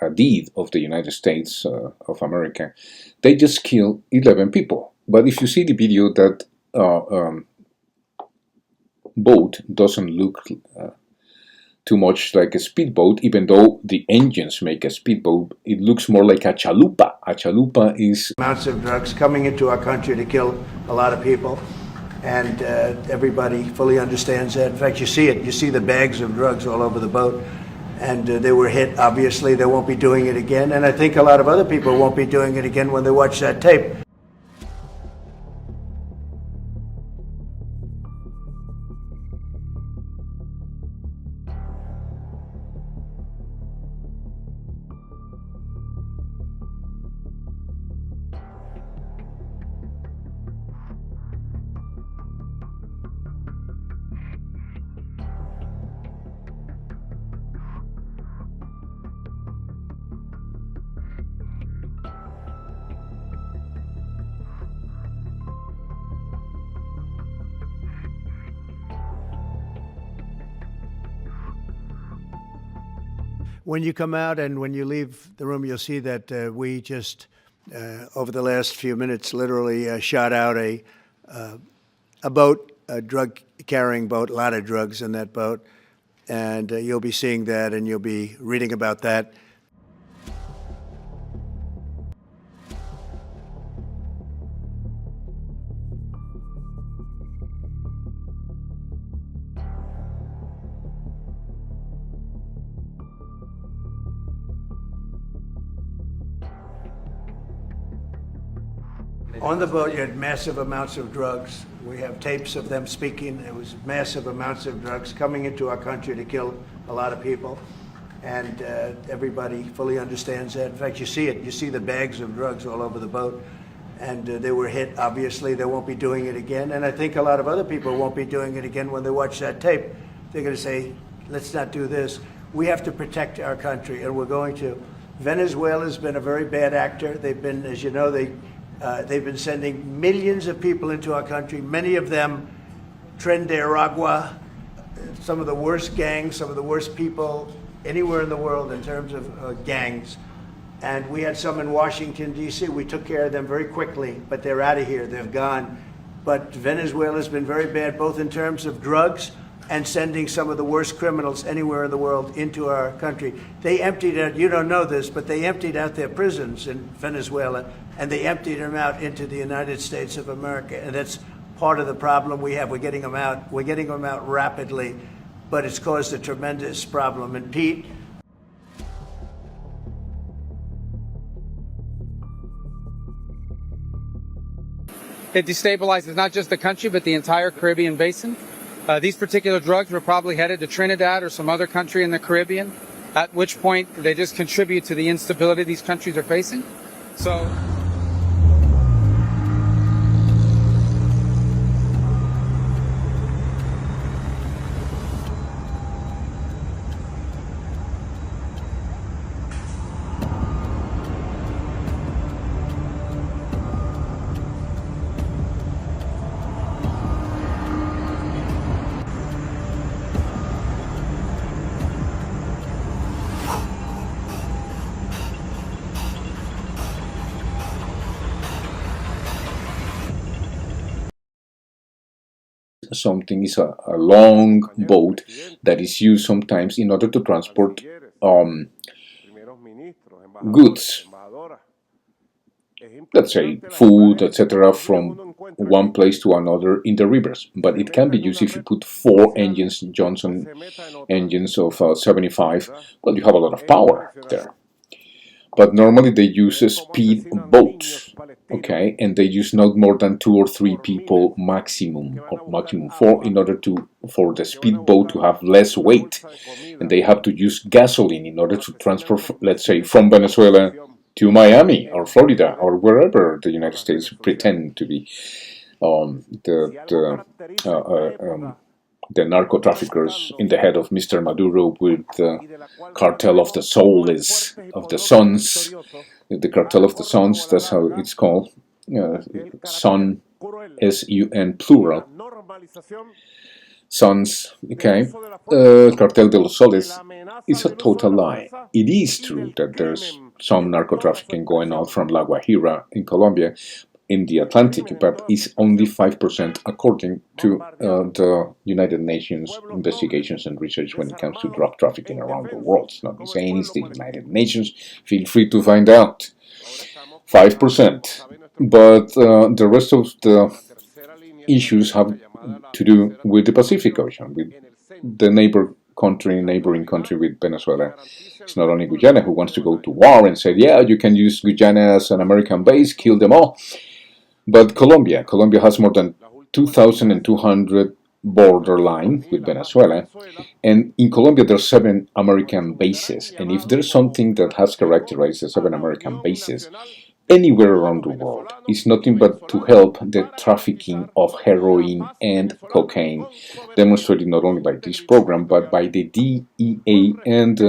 a deed of the United States of America, they just kill 11 people. But if you see the video, that boat doesn't look too much like a speedboat, even though the engines make a speedboat. It looks more like a chalupa. A chalupa is amounts of drugs coming into our country to kill a lot of people, and everybody fully understands that. In fact, you see it. You see the bags of drugs all over the boat, and they were hit. Obviously, they won't be doing it again, and I think a lot of other people won't be doing it again when they watch that tape. When you come out and when you leave the room, you'll see that we just, over the last few minutes, literally shot out a boat, a drug-carrying boat, a lot of drugs in that boat. And you'll be seeing that and you'll be reading about that. On the boat, you had massive amounts of drugs. We have tapes of them speaking. It was massive amounts of drugs coming into our country to kill a lot of people. And everybody fully understands that. In fact, you see it. You see the bags of drugs all over the boat. And they were hit. Obviously, they won't be doing it again. And I think a lot of other people won't be doing it again when they watch that tape. They're going to say, let's not do this. We have to protect our country, and we're going to. Venezuela's been a very bad actor. They've been, as you know, they've been sending millions of people into our country, many of them Tren de Aragua, some of the worst gangs, some of the worst people anywhere in the world in terms of gangs. And we had some in Washington, D.C. We took care of them very quickly, but they're out of here. They've gone. But Venezuela's been very bad, both in terms of drugs and sending some of the worst criminals anywhere in the world into our country. They emptied out, you don't know this, but they emptied out their prisons in Venezuela, and they emptied them out into the United States of America. And that's part of the problem we have. We're getting them out. We're getting them out rapidly, but it's caused a tremendous problem. And Pete, it destabilizes not just the country, but the entire Caribbean basin. These particular drugs were probably headed to Trinidad or some other country in the Caribbean, at which point they just contribute to the instability these countries are facing. So. something is a long boat that is used sometimes in order to transport goods, let's say food, etc., from one place to another in the rivers. But it can be used if you put 4 engines, Johnson engines of 75. Well, you have a lot of power there. but normally they use speed boats, okay, and they use not more than 2 or 3 people maximum, or maximum 4, in order for the speedboat to have less weight, and they have to use gasoline in order to transport, let's say, from Venezuela to Miami or Florida or wherever the United States pretend to be. The narco traffickers in the head of Mr. Maduro with the cartel of the souls of the sons, the cartel of the sons, that's how it's called, son, S-U-N plural, sons, okay, cartel de los soles is a total lie. It is true that there's some narco trafficking going on from La Guajira in Colombia, in the Atlantic, but is only 5% according to the United Nations investigations and research when it comes to drug trafficking around the world. It's not the same, it's the United Nations. Feel free to find out. 5%. But the rest of the issues have to do with the Pacific Ocean, with the neighboring country with Venezuela. It's not only Guyana who wants to go to war and say, yeah, you can use Guyana as an American base, kill them all. But Colombia has more than 2,200 borderline with Venezuela, and in Colombia there are 7 American bases, and if there's something that has characterized the 7 American bases anywhere around the world, it's nothing but to help the trafficking of heroin and cocaine, demonstrated not only by this program, but by the DEA and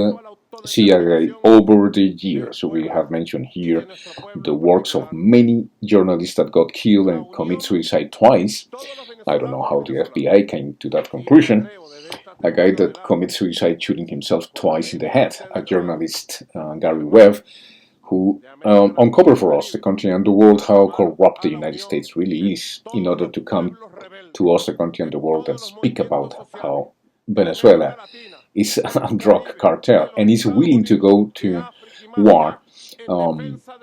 CIA over the years. So we have mentioned here the works of many journalists that got killed and commit suicide twice. I don't know how the FBI came to that conclusion. A guy that commits suicide shooting himself twice in the head, a journalist, Gary Webb, who uncovered for us, the country and the world, how corrupt the United States really is, in order to come to us, the country and the world, and speak about how Venezuela is a drug cartel and is willing to go to war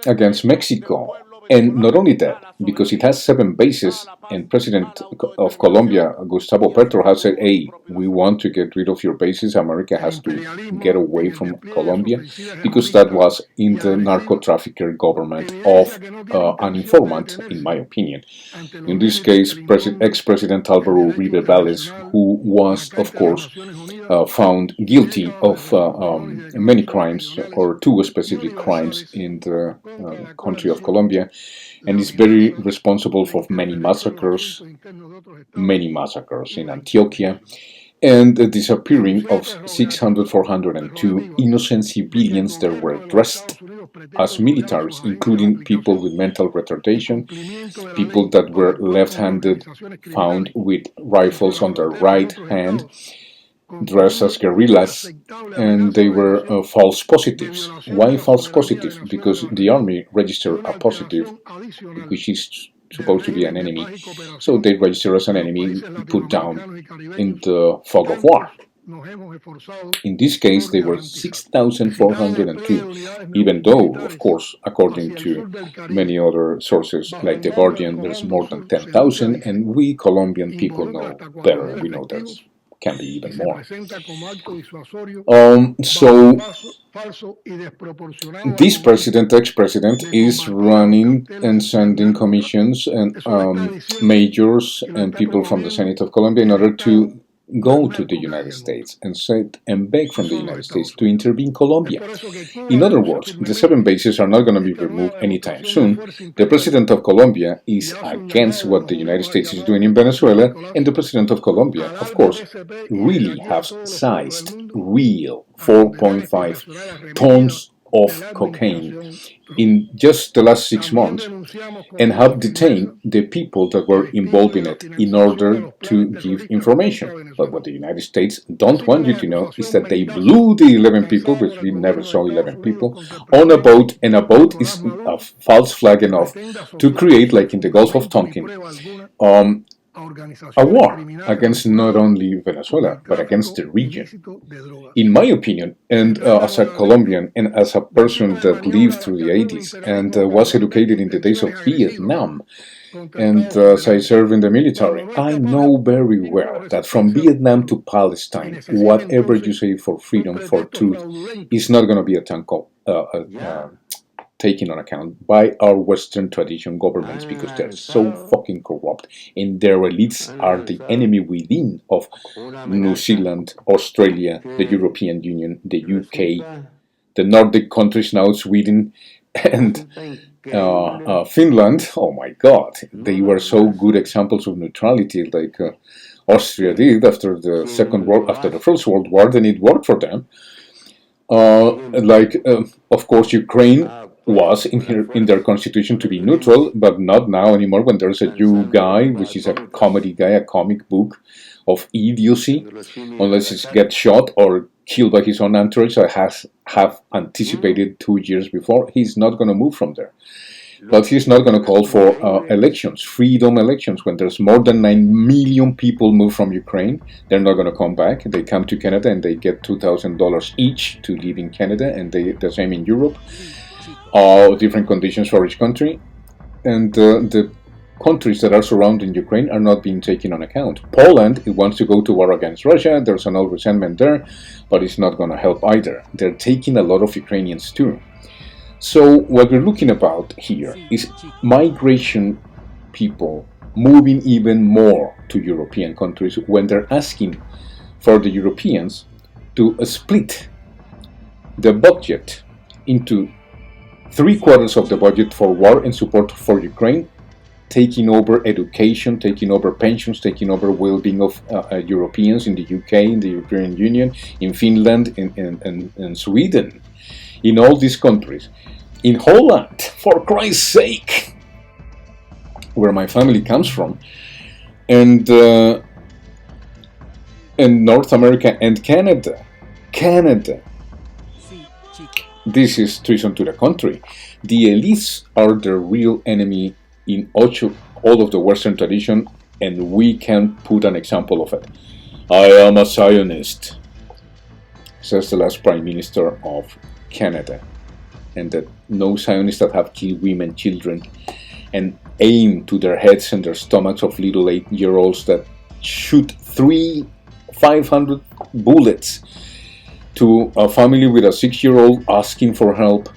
against Mexico. And not only that, because it has 7 bases, and President of Colombia, Gustavo Petro, has said, hey, we want to get rid of your bases. America has to get away from Colombia, because that was in the narco-trafficker government of an informant, in my opinion. In this case, ex-President Alvaro Uribe Vélez, who was, of course, found guilty of many crimes, or 2 specific crimes in the country of Colombia, and is very responsible for many massacres in Antioquia, and the disappearing of 402 innocent civilians that were dressed as militaries, including people with mental retardation, people that were left-handed, found with rifles on their right hand, dressed as guerrillas, and they were false positives. Why false positives? Because the army registered a positive, which is supposed to be an enemy, so they register as an enemy, put down in the fog of war. In this case, they were 6,402, even though, of course, according to many other sources, like The Guardian, there's more than 10,000, and we Colombian people know better. We know there's can be even more. So this ex-president, is running and sending commissions and majors and people from the Senate of Colombia in order to go to the United States and beg from the United States to intervene Colombia. In other words, the 7 bases are not going to be removed anytime soon. The president of Colombia is against what the United States is doing in Venezuela, and the president of Colombia, of course, really has seized real 4.5 tons of cocaine in just the last 6 months, and have detained the people that were involved in it in order to give information. But what the United States don't want you to know is that they blew the 11 people, which we never saw 11 people, on a boat, and a boat is a false flag enough to create, like in the Gulf of Tonkin, a war against not only Venezuela, but against the region. In my opinion, and as a Colombian, and as a person that lived through the 80s, and was educated in the days of Vietnam, and as I serve in the military, I know very well that from Vietnam to Palestine, whatever you say for freedom, for truth, is not going to be a taken on account by our Western tradition governments because they're so fucking corrupt, and their elites are the enemy within of New Zealand, Australia, the European Union, the UK, the Nordic countries now, Sweden, and Finland. Oh my God, they were so good examples of neutrality, like Austria did after the First World War, then it worked for them. Of course, Ukraine was in their constitution to be neutral, but not now anymore when there's a new guy, which is a comedy guy, a comic book of idiocy, unless it gets shot or killed by his own entourage. I have anticipated 2 years before. He's not going to move from there. But he's not going to call for elections, freedom elections. When there's more than 9 million people move from Ukraine, they're not going to come back. They come to Canada and they get $2,000 each to live in Canada, and the same in Europe. Different conditions for each country. And the countries that are surrounding Ukraine are not being taken on account. Poland, it wants to go to war against Russia. There's an old resentment there, but it's not going to help either. They're taking a lot of Ukrainians too. So what we're looking about here is migration people moving even more to European countries when they're asking for the Europeans to split the budget into 3/4 of the budget for war and support for Ukraine, taking over education, taking over pensions, taking over well-being of Europeans in the UK, in the European Union, in Finland, in Sweden, in all these countries. In Holland, for Christ's sake, where my family comes from, and North America and Canada. This is treason to the country. The elites are the real enemy in all of the Western tradition, and we can put an example of it. I am a Zionist, says the last Prime Minister of Canada, and that no Zionists that have killed women, children, and aim to their heads and their stomachs of little 8-year-olds that shoot 500 bullets to a family with a 6-year-old asking for help,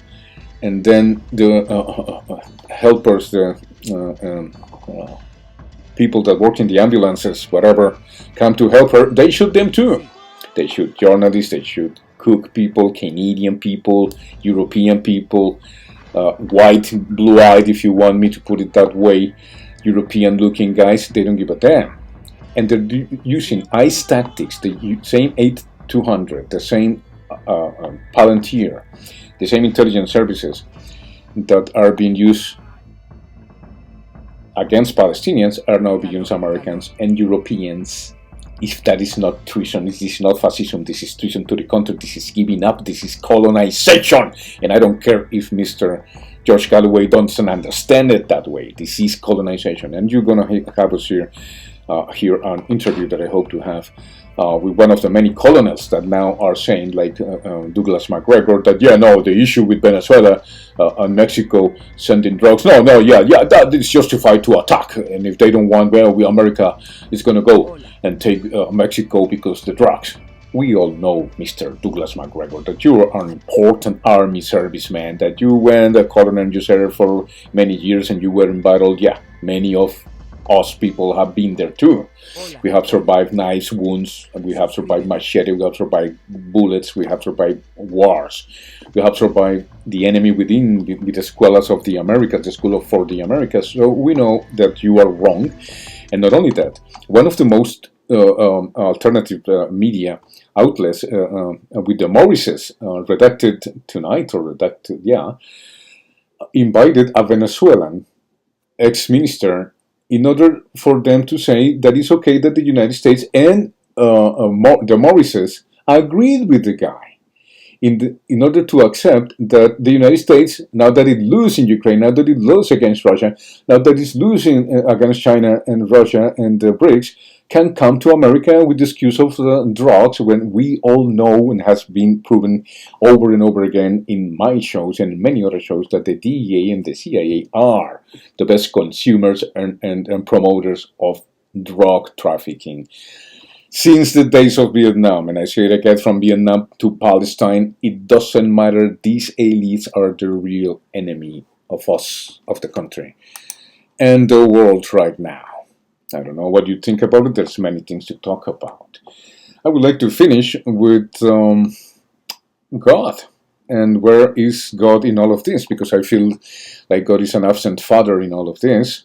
and then the helpers, the people that work in the ambulances, whatever, come to help her, they shoot them too. They shoot journalists, they shoot cook people, Canadian people, European people, white, blue-eyed, if you want me to put it that way, European-looking guys. They don't give a damn. And they're using ICE tactics, the same 8200, the same Palantir, the same intelligence services that are being used against Palestinians are now being used Americans and Europeans. If that is not treason, this is not fascism, this is treason to the country, this is giving up, this is colonization. And I don't care if Mr. George Galloway doesn't understand it that way. This is colonization. And you're going to have us here an interview that I hope to have with one of the many colonels that now are saying, like Douglas McGregor, that the issue with Venezuela and Mexico sending drugs, that is justified to attack, and if they don't want, America is going to go and take Mexico because the drugs. We all know, Mr. Douglas McGregor, that you are an important army serviceman, that you went a colonel and you served for many years and you were in battle. Many of us people have been there too. We have survived knives, wounds, and we have survived machete, we have survived bullets, we have survived wars. We have survived the enemy within with the escuelas of the Americas, the School for the Americas. So we know that you are wrong. And not only that, one of the most alternative media outlets with the Morrises, redacted tonight, invited a Venezuelan ex-minister in order for them to say that it's okay that the United States and the Morrises agreed with the guy in order to accept that the United States, now that it loses in Ukraine, now that it loses against Russia, now that it's losing against China and Russia and the BRICS, can come to America with the excuse of drugs, when we all know and has been proven over and over again in my shows and many other shows that the DEA and the CIA are the best consumers and promoters of drug trafficking. since the days of Vietnam, and I say it again, from Vietnam to Palestine, it doesn't matter. These elites are the real enemy of us, of the country, and the world right now. I don't know what you think about it. There's many things to talk about. I would like to finish with God. And where is God in all of this? Because I feel like God is an absent father in all of this.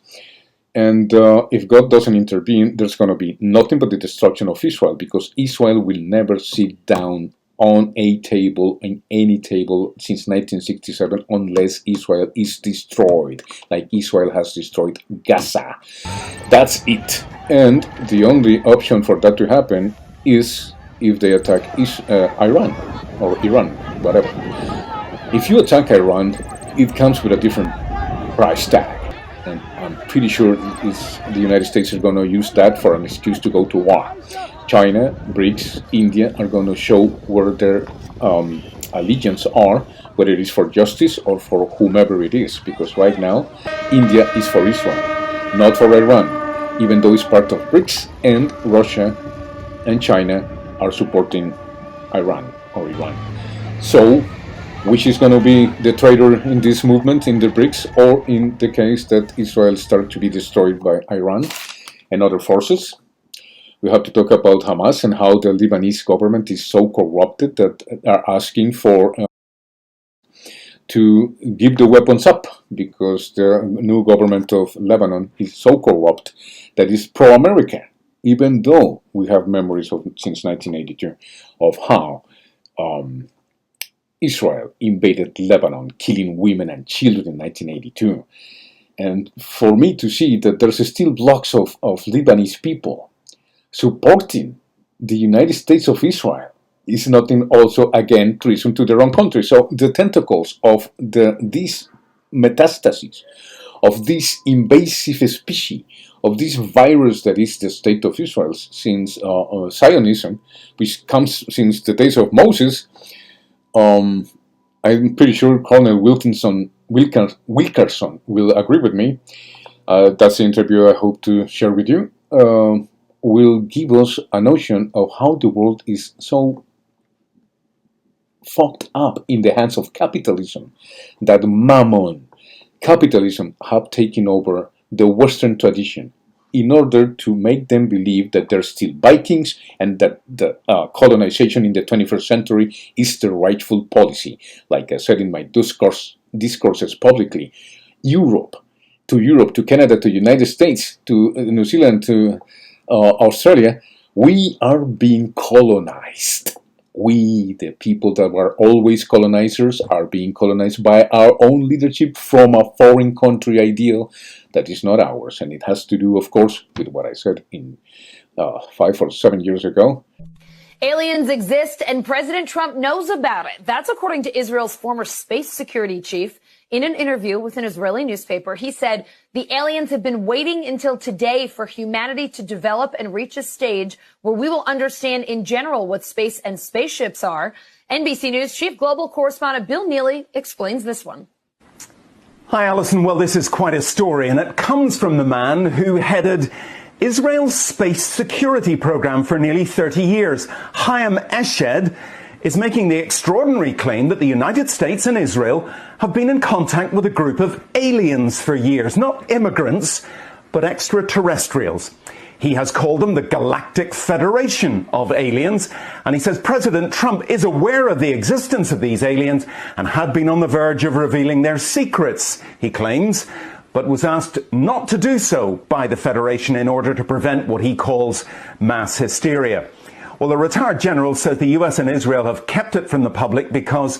And if God doesn't intervene, there's going to be nothing but the destruction of Israel, because Israel will never sit down on a table, in any table, since 1967, unless Israel is destroyed, like Israel has destroyed Gaza. That's it. And the only option for that to happen is if they attack Iran, or Iran, whatever. If you attack Iran, it comes with a different price tag. And I'm pretty sure the United States is going to use that for an excuse to go to war. China, BRICS, India are going to show where their allegiance are, whether it is for justice or for whomever it is. Because right now, India is for Israel, not for Iran, even though it's part of BRICS, and Russia and China are supporting Iran or Iran. So, which is going to be the traitor in this movement, in the BRICS, or in the case that Israel starts to be destroyed by Iran and other forces? We have to talk about Hamas and how the Lebanese government is so corrupted that are asking for to give the weapons up, because the new government of Lebanon is so corrupt that it's pro-American, even though we have memories of since 1982 of how Israel invaded Lebanon, killing women and children in 1982. And for me to see that there's still blocks of Lebanese people supporting the United States of Israel is nothing also, again, treason to their own country. So the tentacles of these metastases, of this invasive species, of this virus that is the state of Israel since Zionism, which comes since the days of Moses, I'm pretty sure Colonel Wilkerson will agree with me. That's the interview I hope to share with you. Will give us a notion of how the world is so fucked up in the hands of capitalism, that mammon, capitalism, have taken over the Western tradition in order to make them believe that they're still Vikings and that the colonization in the 21st century is the rightful policy. Like I said in my discourses publicly, Europe, to Canada, to United States, to New Zealand, to Australia, we are being colonized. We, the people that were always colonizers, are being colonized by our own leadership from a foreign country ideal that is not ours. And it has to do, of course, with what I said in 5 or 7 years ago. Aliens exist and President Trump knows about it. That's according to Israel's former space security chief. In an interview with an Israeli newspaper, he said the aliens have been waiting until today for humanity to develop and reach a stage where we will understand in general what space and spaceships are. NBC News chief global correspondent Bill Neely explains this one. Hi, Alison. Well, this is quite a story, and it comes from the man who headed Israel's space security program for nearly 30 years. Chaim Eshed is making the extraordinary claim that the United States and Israel have been in contact with a group of aliens for years. Not immigrants, but extraterrestrials. He has called them the Galactic Federation of Aliens, and he says President Trump is aware of the existence of these aliens and had been on the verge of revealing their secrets, he claims, but was asked not to do so by the Federation in order to prevent what he calls mass hysteria. Well, the retired general says the US and Israel have kept it from the public because,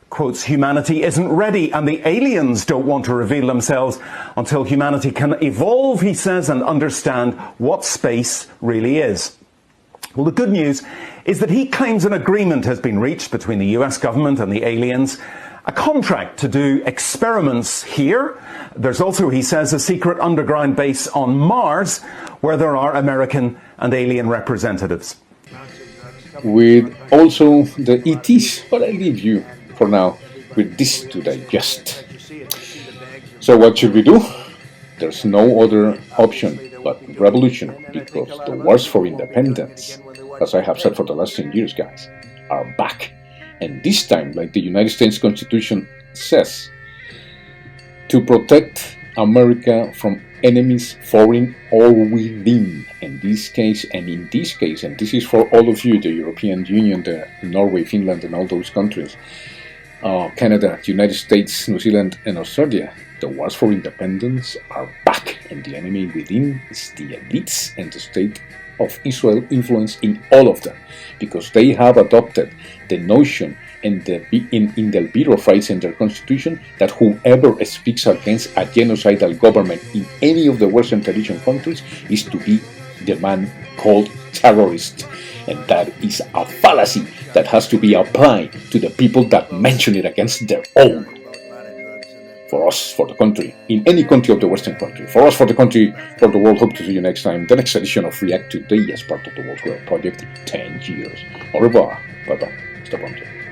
quotes, humanity isn't ready and the aliens don't want to reveal themselves until humanity can evolve, he says, and understand what space really is. Well, the good news is that he claims an agreement has been reached between the US government and the aliens, a contract to do experiments here. There's also, he says, a secret underground base on Mars where there are American and alien representatives. With also the ETs, but I leave you for now with this to digest. So what should we do? There's no other option but revolution, because the wars for independence, as I have said for the last 10 years, guys, are back. And this time, like the United States Constitution says, to protect America from enemies foreign or within. In this case, and this is for all of you, the European Union, the Norway, Finland, and all those countries, Canada, United States, New Zealand, and Australia, the wars for independence are back, and the enemy within is the elites and the state of Israel influence in all of them, because they have adopted the notion in the Bill of Rights and their constitution that whoever speaks against a genocidal government in any of the Western tradition countries is to be the man called terrorist. And that is a fallacy that has to be applied to the people that mention it against their own. For us, for the country, in any country of the Western country, for us, for the country, for the world, hope to see you next time, the next edition of React Today as part of the World Square Project, 10 years. Au revoir. Bye-bye. Hasta pronto.